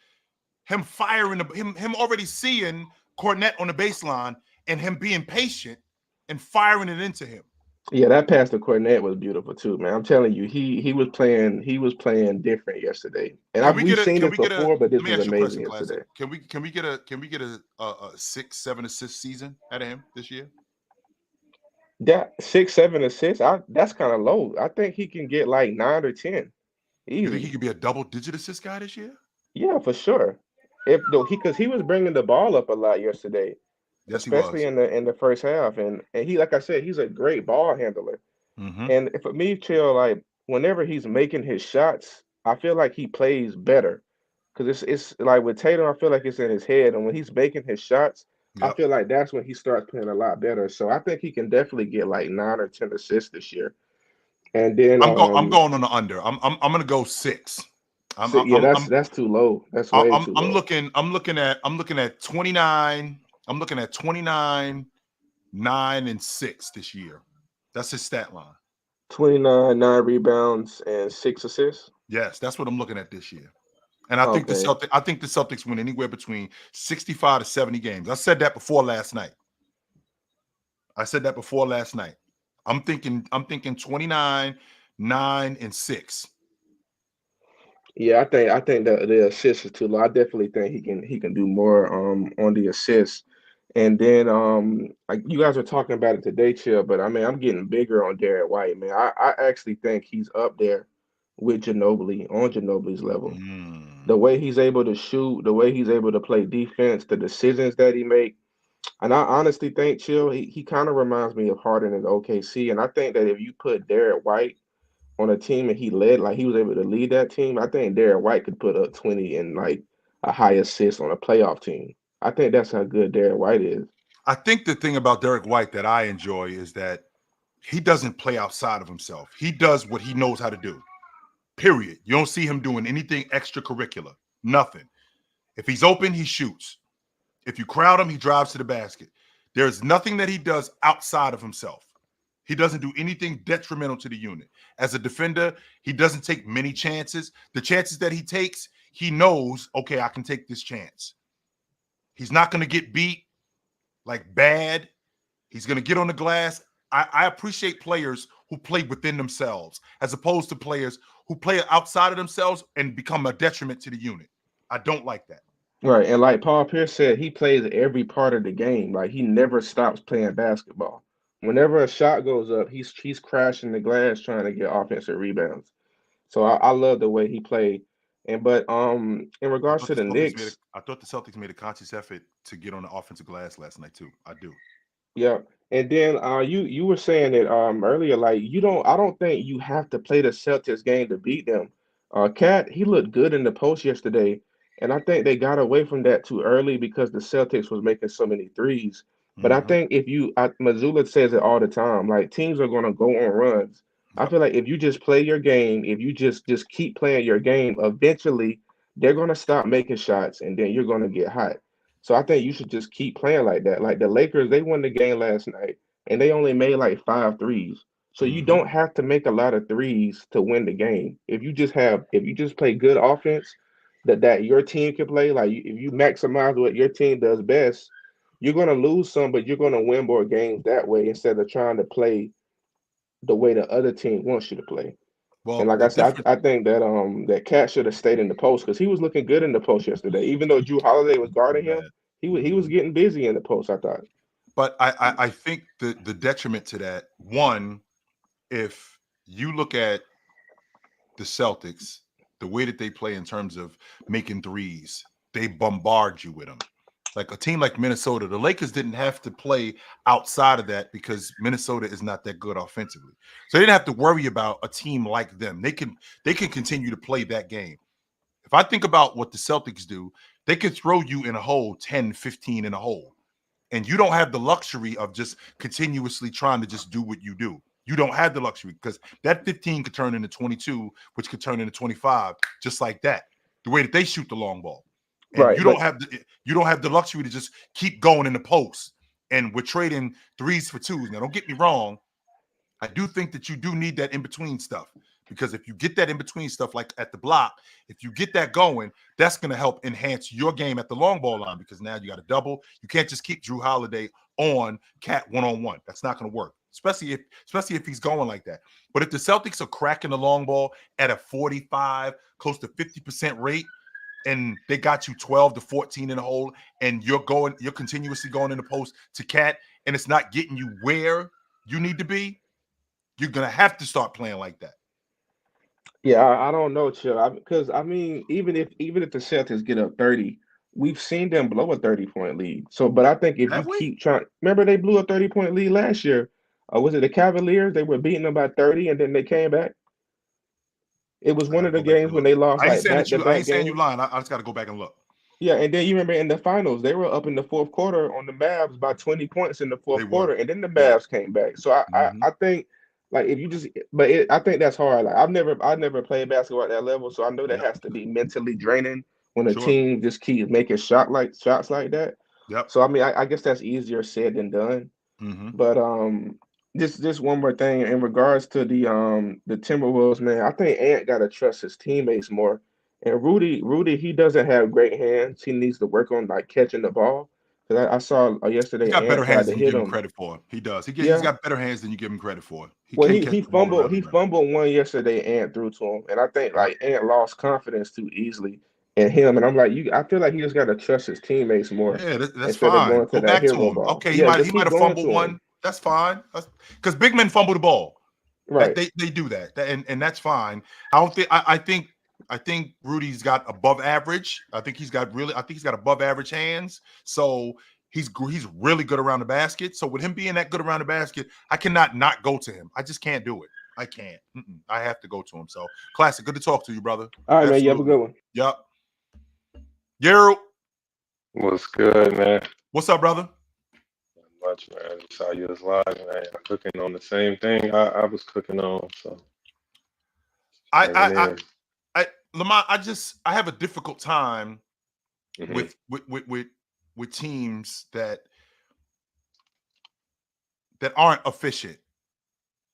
Him firing him already seeing Cornette on the baseline and him being patient and firing it into him. Yeah, that pass to Cornette was beautiful too, man. I'm telling you, he was playing different yesterday, and we've seen Can this we get a before, but this let me was ask you a amazing question, Classic. yesterday. Can we get a 6-7 assist season out of him this year? That 6, 7 assists, that's kind of low. I think he can get like 9 or 10 You think he easy. could be a double-digit assist guy this year? Yeah, for sure. If though because he was bringing the ball up a lot yesterday, Yes, he especially was. in the first half, and he like I said, he's a great ball handler. Mm-hmm. And for me, Chill, like whenever he's making his shots, I feel like he plays better. Cause it's like with Tatum, I feel like it's in his head, and when he's making his shots, I Yep. feel like that's when he starts playing a lot better. So I think he can definitely get like 9 or 10 assists this year. And then I'm going on the under. I'm gonna go 6. I'm so I'm yeah, I'm that's too low. That's I'm way I'm, too I'm low. looking at 29. I'm looking at 29, 9, and 6 this year. That's his stat line. 29, 9 rebounds, and 6 assists. Yes, that's what I'm looking at this year. And I think Okay. I think the Celtics win anywhere between 65 to 70 games. I said that before last night. I'm thinking 29, 9, and 6. Yeah, I think that the assists is too low. I definitely think he can do more on the assists. And then like you guys were talking about it today, Chill, but I mean I'm getting bigger on Derek White, man. I actually think he's up there with Ginobili on Ginobili's level. The Mm. way he's able to shoot, the way he's able to play defense, the decisions that he make. And I honestly think, Chill, he kind of reminds me of Harden in OKC. And I think that if you put Derek White on a team and he led, like he was able to lead that team, I think Derek White could put up 20 and like a high assist on a playoff team. I think that's how good Derek White is. I think the thing about Derek White that I enjoy is that he doesn't play outside of himself. He does what he knows how to do. Period. You don't see him doing anything extracurricular. Nothing. If he's open, he shoots. If you crowd him, he drives to the basket. There's nothing that he does outside of himself. He doesn't do anything detrimental to the unit. As a defender, he doesn't take many chances. The chances that he takes, he knows, okay, I can take this chance. He's not going to get beat like bad. He's going to get on the glass. I appreciate players who play within themselves as opposed to players who play outside of themselves and become a detriment to the unit. I don't like that. Right. And like Paul Pierce said, he plays every part of the game. Like he never stops playing basketball. Whenever a shot goes up, he's crashing the glass trying to get offensive rebounds. So I love the way he played. And but in regards to the Knicks, I thought the Celtics made a conscious effort to get on the offensive glass last night too. I do. yeah. And then you were saying that earlier, like I don't think you have to play the Celtics game to beat them. Cat, he looked good in the post yesterday, and I think they got away from that too early because the Celtics was making so many threes. But I Mm-hmm. think Mazzulla says it all the time, like teams are gonna go on runs. I Yep. feel like if you just play your game, if you just keep playing your game, eventually they're gonna stop making shots and then you're gonna get hot. So I think you should just keep playing like that. Like the Lakers, they won the game last night and they only made like 5 threes. So you Mm-hmm. don't have to make a lot of threes to win the game. If you just play good offense that your team can play, like if you maximize what your team does best, you're gonna lose some, but you're gonna win more games that way instead of trying to play the way the other team wants you to play. And Well, like the I said, difference. I think that Cat should have stayed in the post because he was looking good in the post yesterday. Even though Drew Holiday was guarding him, Bad. he was Mhm. getting busy in the post, I thought. But I think the detriment to that one, if you look at the Celtics, the way that they play in terms of making threes, they bombard you with them. Like a team like Minnesota, the Lakers didn't have to play outside of that because Minnesota is not that good offensively. So they didn't have to worry about a team like them. They can continue to play that game. If I think about what the Celtics do, they could throw you in a hole 10, 15 in a hole. And you don't have the luxury of just continuously trying to just do what you do. You don't have the luxury because that 15 could turn into 22, which could turn into 25, just like that. The way that they shoot the long ball. And Right, but you don't have the luxury to just keep going in the post. And we're trading threes for twos. Now, don't get me wrong. I do think that you do need that in between stuff because if you get that in between stuff like at the block, if you get that going, that's going to help enhance your game at the long ball line because now you got a double. You can't just keep Drew Holiday on Cat one-on-one. That's not going to work, especially if he's going like that. But if the Celtics are cracking the long ball at a 45, close to 50% rate, and they got you 12 to 14 in the hole, and you're continuously going in the post to Cat, and it's not getting you where you need to be, you're gonna have to start playing like that. Yeah, I don't know, Chill. Because I mean, even if the Celtics get up 30, we've seen them blow a 30-point lead. So, but I think if you Have we? keep trying, remember they blew a 30-point lead last year. Was it the Cavaliers? They were beating them by 30, and then they came back. It was I one gotta of the go back games and when look. they lost I ain't like saying that you. I back-to-back ain't saying you games. lying. I just got to go back and look. Yeah, and then you remember in the finals, they were up in the fourth quarter on the Mavs by 20 points in the They fourth were. quarter, and then the Yeah. Mavs came back. So I Mhm. I, I think like if you just, I think that's hard. Like I never played basketball at that level, so I know that Yep. has to be mentally draining when a Sure. team just keeps making shots like that. Yep. So I mean, I guess that's easier said than done. Mm-hmm. But just one more thing in regards to the Timberwolves, man. I think Ant got to trust his teammates more. And Rudy, he doesn't have great hands. He needs to work on like catching the ball. Because I saw He's yesterday got better Ant tried hands to than you hit give him him. credit for. He does. He's Yeah. got better hands than you give him credit for. He Well, can he catch he the ball fumbled around he the rim. fumbled one yesterday. Ant threw to him, and I think Yep. like Ant lost confidence too easily in him. And I'm like, I feel like he just got to trust his teammates more Yeah, that's instead of fine. going to Go that back to hero him. ball. Okay, he Yeah, might just he might keep have going fumbled to him. one. That's fine. Because big men fumble the ball. Right. They do that. And that's fine. I think Rudy's got above average. I think he's got above average hands. So he's really good around the basket. So with him being that good around the basket, I cannot not go to him. I just can't do it. I can't. I have to go to him. So classic. Good to talk to you, brother. All right, man. You have a Absolutely. good one. Yep. Yo. What's good, man? What's up, brother? Not much, man. I just saw you was live, man. I'm cooking on the same thing I was cooking on, so hanging in. Lamont, I have a difficult time Mhm. with teams that aren't efficient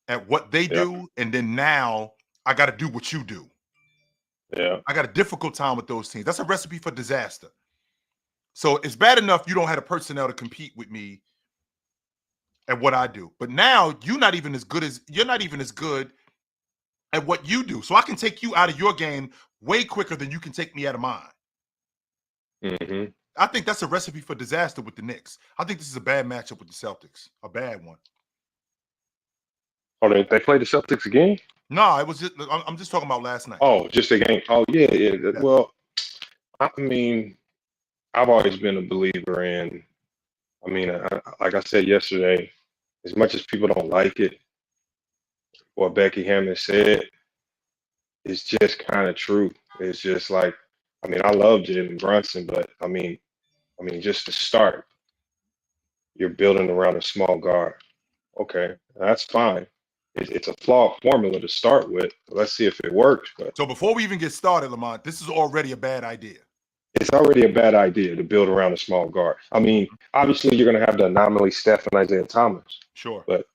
at what they Yeah, do, and then now I got to do what you do. yeah. I got a difficult time with those teams. That's a recipe for disaster. So it's bad enough you don't have the personnel to compete with me at what I do, but now you're not even as good at what you do. So I can take you out of your game way quicker than you can take me out of mine. hmm I think that's a recipe for disaster with the Knicks. I think this is a bad matchup with the Celtics. A bad one. Oh, they played the Celtics again? No, it was just, I'm just talking about last night. Oh, just a game. Oh, yeah, yeah. Yeah. Well, I mean, I've always been a believer in. I mean, like I said yesterday, as much as people don't like it, what Becky Hammond said is just kind of true. It's just like, I mean, I love Jalen Brunson, but I mean, just to start, you're building around a small guard. Okay, that's fine. It's a flawed formula to start with. Let's see if it works, but So before we even get started, Lamont, this is already a bad idea. it's already a bad idea to build around a small guard. I mean, obviously, you're going to have the anomaly Steph and Isaiah Thomas, Sure. but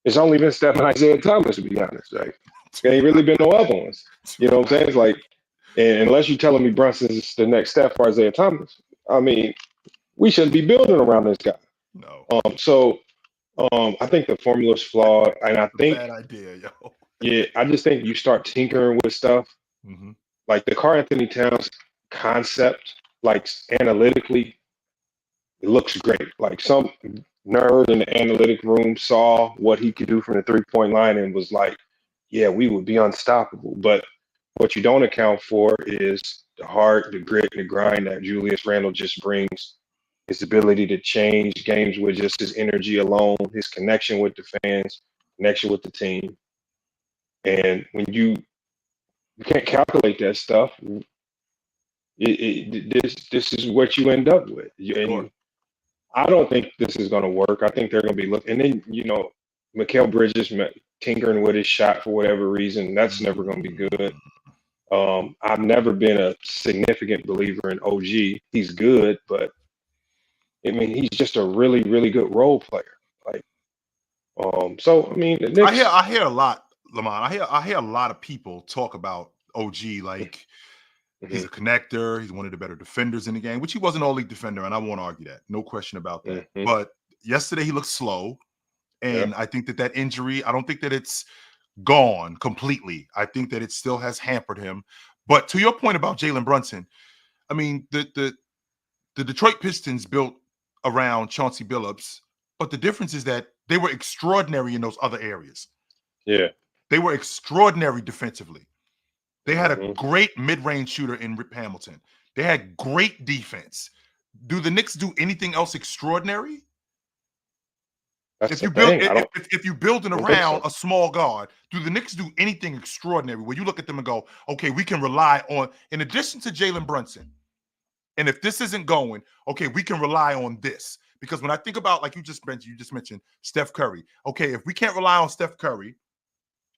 it's only been Steph and Isaiah Thomas, to be honest. Like, there ain't really been no other ones. You know what I'm saying? It's like, and unless you're telling me Brunson's the next Steph or Isaiah Thomas, I mean, we shouldn't be building around this guy. No. I think the formula's flawed, and I think, Bad idea, yo. yeah, I just think you start tinkering with stuff Mm-hmm. like the Karl Anthony Towns concept, like analytically, it looks great. Like some nerd in the analytic room saw what he could do from the 3-point line and was like, yeah, we would be unstoppable. But what you don't account for is the heart, the grit, the grind that Julius Randle just brings, his ability to change games with just his energy alone, his connection with the fans, connection with the team. And when you can't calculate that stuff, this is what you end up with. Sure. And I don't think this is going to work. I think they're going to be looking. And then, Mikal Bridges tinkering with his shot for whatever reason. That's never going to be good. I've never been a significant believer in OG. He's good, but I mean, he's just a really, really good role player. Like, so I mean, the Knicks. I hear a lot Lamont, I hear a lot of people talk about OG like he's a connector. He's one of the better defenders in the game, which he was an all-league defender, and I won't argue that. No question about that. But yesterday he looked slow, and I think that injury, I don't think that it's gone completely. I think that it still has hampered him. But to your point about Jalen Brunson, I mean, the Detroit Pistons built around Chauncey Billups, but the difference is that they were extraordinary in those other areas. Yeah. They were extraordinary defensively. They had a great mid-range shooter in Rip Hamilton. They had great defense. Do the Knicks do anything else extraordinary? That's If you the build thing. if you building around a small guard, do the Knicks do anything extraordinary where you look at them and go, okay, we can rely on, in addition to Jalen Brunson, and if this isn't going, okay, we can rely on this. Because when I think about, like you just mentioned Steph Curry. Okay, if we can't rely on Steph Curry,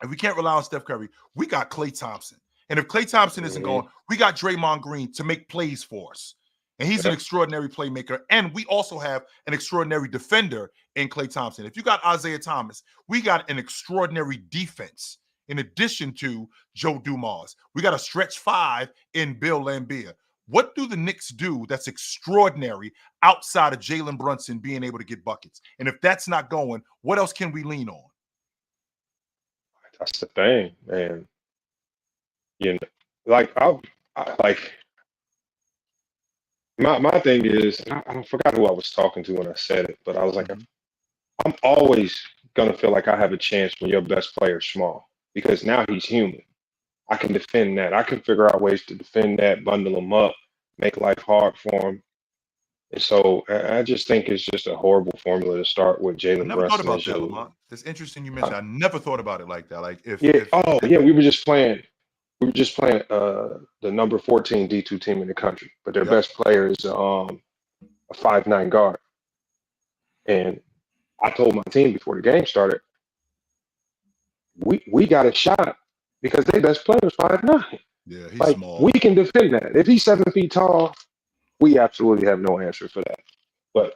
we got Klay Thompson. And if Klay Thompson isn't going, we got Draymond Green to make plays for us. And he's an extraordinary playmaker. And we also have an extraordinary defender in Klay Thompson. If you got Isaiah Thomas, we got an extraordinary defense in addition to Joe Dumars. We got a stretch five in Bill Laimbeer. What do the Knicks do that's extraordinary outside of Jalen Brunson being able to get buckets? And if that's not going, what else can we lean on? That's the thing, man. You know, like my thing is, I forgot who I was talking to when I said it, but I was like, I'm always gonna feel like I have a chance when your best player is small because now he's human. I can defend that. I can figure out ways to defend that, bundle him up, make life hard for him. And so I just think it's just a horrible formula to start with Jalen Brunson. I never thought about that, Lamont. It's interesting you mentioned. I never thought about it like that. Like we were just playing the number 14 D2 team in the country, but their best player is a 5'9" guard. And I told my team before the game started, we got a shot because their best player is 5'9". Yeah, he's small. We can defend that. If he's 7 feet tall, we absolutely have no answer for that. But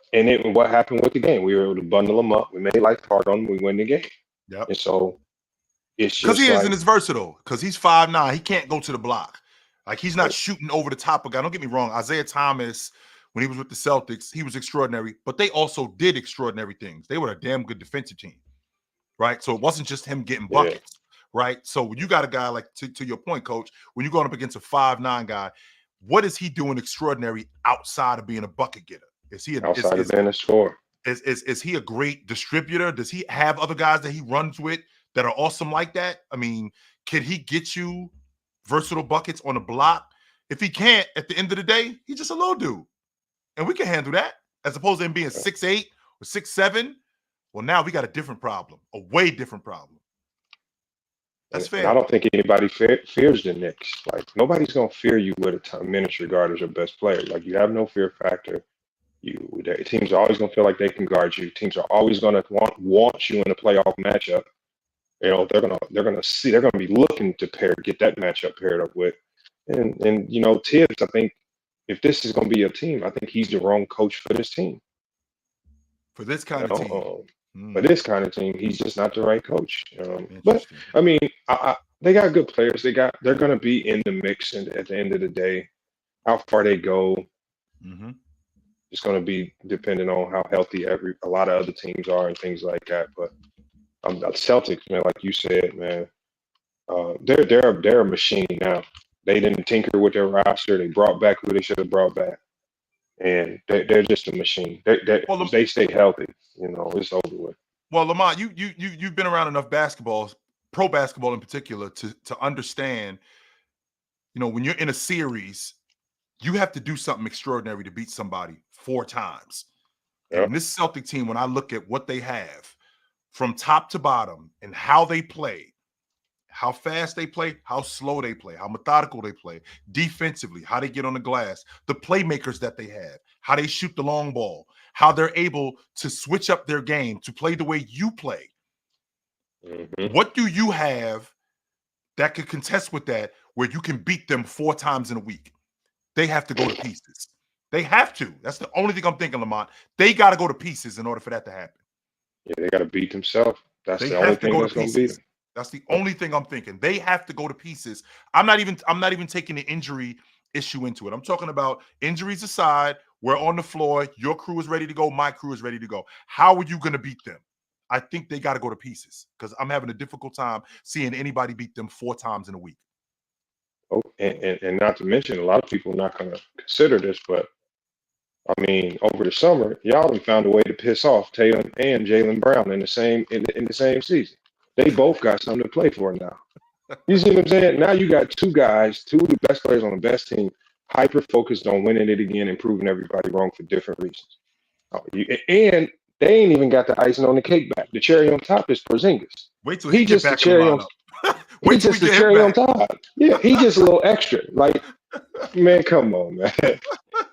what happened with the game? We were able to bundle them up. We made life hard on them. We win the game. Yep. And so it's just because he isn't as versatile. Because he's 5'9", he can't go to the block. Like he's not shooting over the top of guy. Don't get me wrong. Isaiah Thomas, when he was with the Celtics, he was extraordinary. But they also did extraordinary things. They were a damn good defensive team, right? So it wasn't just him getting buckets, right? So when you got a guy like to your point, Coach, when you're going up against a 5'9" guy, what is he doing extraordinary outside of being a bucket getter? Is he outside of being a scorer? Is he a great distributor? Does he have other guys that he runs with that are awesome like that? I mean, can he get you versatile buckets on the block? If he can't, at the end of the day, he's just a little dude. And we can handle that as opposed to him being 6'8" or 6'7". Well, now we got a different problem, a way different problem. That's fair. And I don't think anybody fears the Knicks. Like, nobody's going to fear you with a miniature guard as your best player. Like, you have no fear factor. Teams are always going to feel like they can guard you. Teams are always going to want you in a playoff matchup. You know, they're going to be looking to get that matchup paired up with. And you know, Tibbs, I think if this is going to be a team, I think he's the wrong coach for this team. For this kind of team. For this kind of team, he's just not the right coach. But I mean, they got good players. They're going to be in the mix, and at the end of the day, how far they go, it's going to be dependent on how healthy a lot of other teams are and things like that. But the Celtics, man, like you said, man, they're a machine now. They didn't tinker with their roster. They brought back who they should have brought back. And they're just a machine. They stay healthy. You know, it's over with. Well, Lamont, you've been around enough basketball, pro basketball in particular, to understand, you know, when you're in a series, you have to do something extraordinary to beat somebody 4 times. Yep. And this Celtic team, when I look at what they have from top to bottom and how they play, how fast they play, how slow they play, how methodical they play, defensively, how they get on the glass, the playmakers that they have, how they shoot the long ball, how they're able to switch up their game to play the way you play. What do you have that could contest with that where you can beat them 4 times in a week? They have to go to pieces. They have to. That's the only thing I'm thinking, Lamont. They got to go to pieces in order for that to happen. Yeah, they got to beat themselves. That's the only thing that's going to beat them. That's the only thing I'm thinking. They have to go to pieces. I'm not even taking the injury issue into it. I'm talking about injuries aside. We're on the floor. Your crew is ready to go. My crew is ready to go. How are you going to beat them? I think they got to go to pieces because I'm having a difficult time seeing anybody beat them 4 times in a week. Oh, and not to mention, a lot of people are not going to consider this, but I mean, over the summer, y'all have found a way to piss off Tatum and Jaylen Brown in the same season. They both got something to play for now. You see what I'm saying? Now you got two guys, two of the best players on the best team, hyper focused on winning it again and proving everybody wrong for different reasons. And they ain't even got the icing on the cake back. The cherry on top is Porzingis. Wait till he get back in the lineup. Wait till the cherry on top. Yeah, he just a little extra. Like, man, come on, man.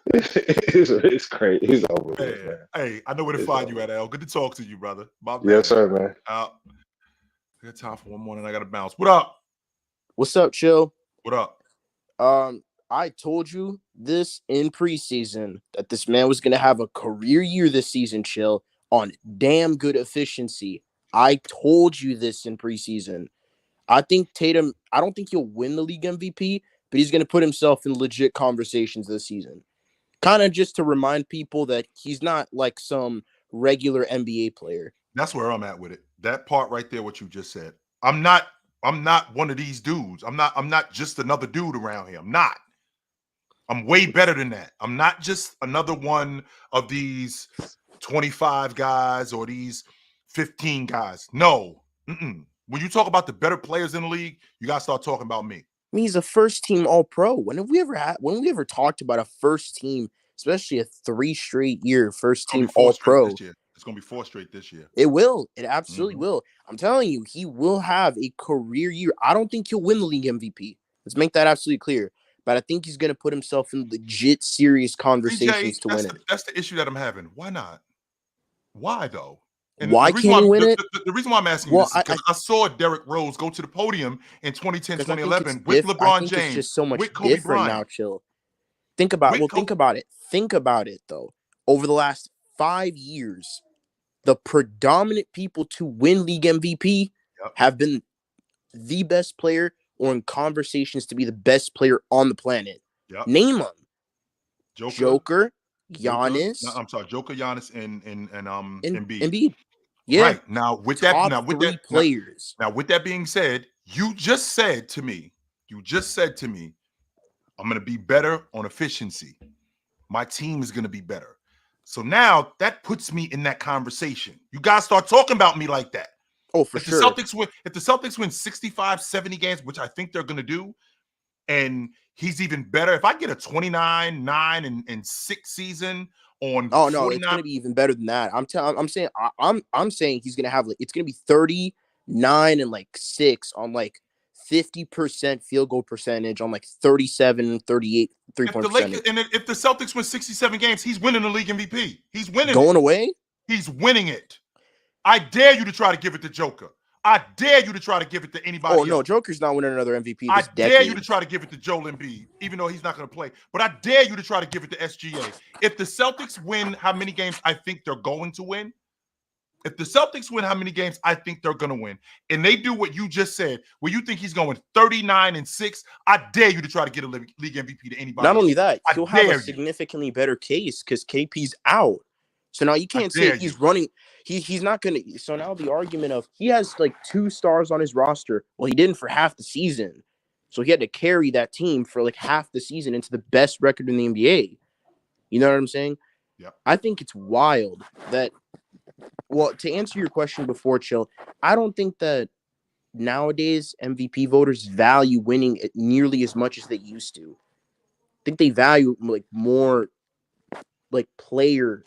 It's crazy. It's over with, man. Hey, I know where to find you at, Al. Good to talk to you, brother. Yes, sir, man. I got time for one more, and I got to bounce. What up? What's up, Chill? What up? I told you this in preseason that this man was going to have a career year this season, Chill, on damn good efficiency. I told you this in preseason. I think Tatum, I don't think he'll win the league MVP, but he's going to put himself in legit conversations this season. Kind of just to remind people that he's not like some regular NBA player. That's where I'm at with it. That part right there, what you just said. I'm not one of these dudes. I'm not just another dude around here. I'm not. I'm way better than that. I'm not just another one of these 25 guys or these 15 guys. No. When you talk about the better players in the league, you got to start talking about me. I mean, he's a first-team All-Pro. When we ever talked about a first team, especially a 3 straight year first-team All-Pro? It's going to be 4 straight this year. It will. It absolutely will. I'm telling you, he will have a career year. I don't think he'll win the league MVP. Let's make that absolutely clear. But I think he's going to put himself in legit serious conversations to win it. That's the issue that I'm having. Why not? Why, though? And why can't he win it? The reason why I'm asking you this is because I saw Derrick Rose go to the podium in 2010, 2011 with LeBron James. It's just so much with Kobe different Bryant. now, Chill. Think about it. Think about it, though. Over the last 5 years, the predominant people to win league MVP have been the best player or in conversations to be the best player on the planet. Name them. Joker, Giannis. No, I'm sorry, Joker, Giannis, and Embiid. Embiid. Yeah. Right. Now with that, players. Now with that being said, you just said to me, I'm going to be better on efficiency. My team is going to be better. So now that puts me in that conversation. You guys start talking about me like that. Oh, for sure. If the Celtics win 65, 70 games, which I think they're going to do, and he's even better. If I get a 29, 9, and 6 season on 49, it's going to be even better than that. I'm saying he's going to have it's going to be 39 and 6 on 50% field goal percentage on 37, 38 3-point percentage. If the Celtics win 67 games, he's winning the league MVP. He's winning going away. He's winning it. I dare you to try to give it to Joker. I dare you to try to give it to anybody else. No, Joker's not winning another MVP this I decade. dare you to try to give it to Joel Embiid, even though he's not going to play. But I dare you to try to give it to SGA. If the Celtics win how many games I think they're going to win, and they do what you just said, where you think he's going 39 and 6, I dare you to try to get a league MVP to anybody. Not only that, he'll have a significantly better case because KP's out. So now you can't say he's running. He's not going to. So now the argument of he has 2 stars on his roster. Well, he didn't for half the season. So he had to carry that team for half the season into the best record in the NBA. You know what I'm saying? Yeah. I think it's wild that, well, to answer your question before, Chill, I don't think that nowadays MVP voters value winning nearly as much as they used to. I think they value more player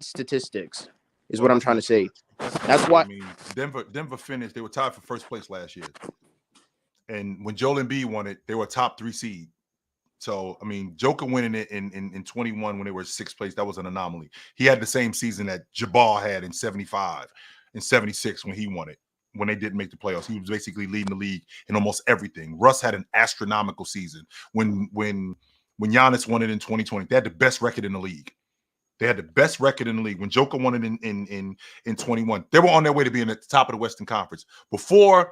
statistics is what I'm trying to say. That's why. I mean, Denver finished. They were tied for first place last year, and when Joel Embiid won it, they were a top 3 seed. So I mean, Joker winning it in 21 when they were 6th place, that was an anomaly. He had the same season that Jabbar had in 75 and 76 when he won it. When they didn't make the playoffs, he was basically leading the league in almost everything. Russ had an astronomical season when Giannis won it in 2020. They had the best record in the league. When Joker won it in 21, they were on their way to being at the top of the Western Conference. Before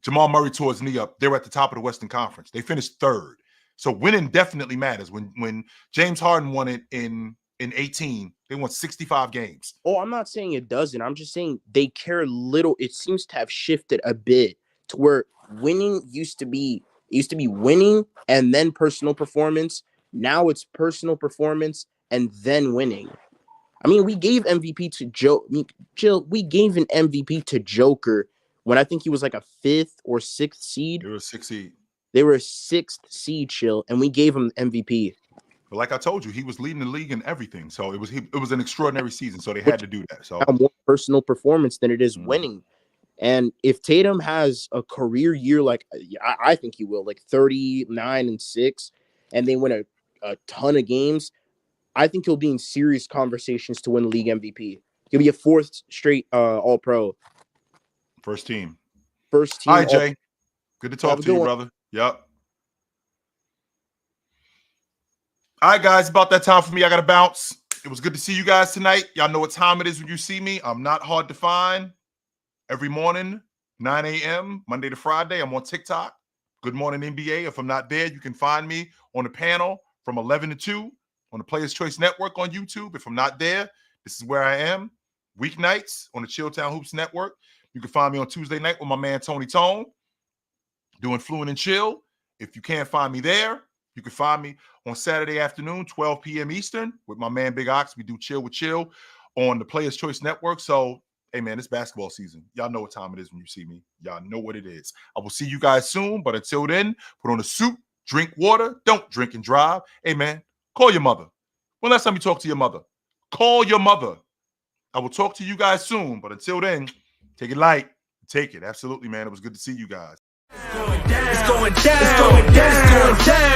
Jamal Murray tore his knee up. They were at the top of the Western Conference. They finished third. So winning definitely matters. When James Harden won it in 18, they won 65 games. Oh, I'm not saying it doesn't. I'm just saying they care little. It seems to have shifted a bit to where winning used to be winning and then personal performance. Now it's personal performance and then winning. I mean, we gave MVP to Joe. Jill, we gave an MVP to Joker when I think he was like a 5th or 6th seed. They were a 6th seed. They were a 6th seed, Chill, and we gave him MVP. But like I told you, he was leading the league in everything. So it was an extraordinary season. So they had to do that. So more personal performance than it is winning. And if Tatum has a career year, like I think he will, like 39-6, and they win a ton of games, I think he'll be in serious conversations to win league MVP. He'll be a 4th straight All-Pro. First team. All right, Jay. Good to talk to you, brother. Yep. All right, guys, about that time for me. I got to bounce. It was good to see you guys tonight. Y'all know what time it is when you see me. I'm not hard to find. Every morning, 9 a.m., Monday to Friday, I'm on TikTok. Good Morning NBA. If I'm not there, you can find me on the panel from 11 to 2 on the Players Choice Network on YouTube. If I'm not there, this is where I am. Weeknights on the Chilltown Hoops Network. You can find me on Tuesday night with my man Tony Tone doing Fluent and Chill. If you can't find me there, you can find me on Saturday afternoon, 12 p.m. Eastern, with my man Big Ox. We do Chill with Chill on the Players Choice Network. So, hey, man, it's basketball season. Y'all know what time it is when you see me. Y'all know what it is. I will see you guys soon, but until then, put on a suit, drink water, don't drink and drive. Hey, man, call your mother. When last time you talked to your mother? Call your mother. I will talk to you guys soon, but until then, take it light. Take it. Absolutely, man. It was good to see you guys. It's going down. It's going down. It's going down.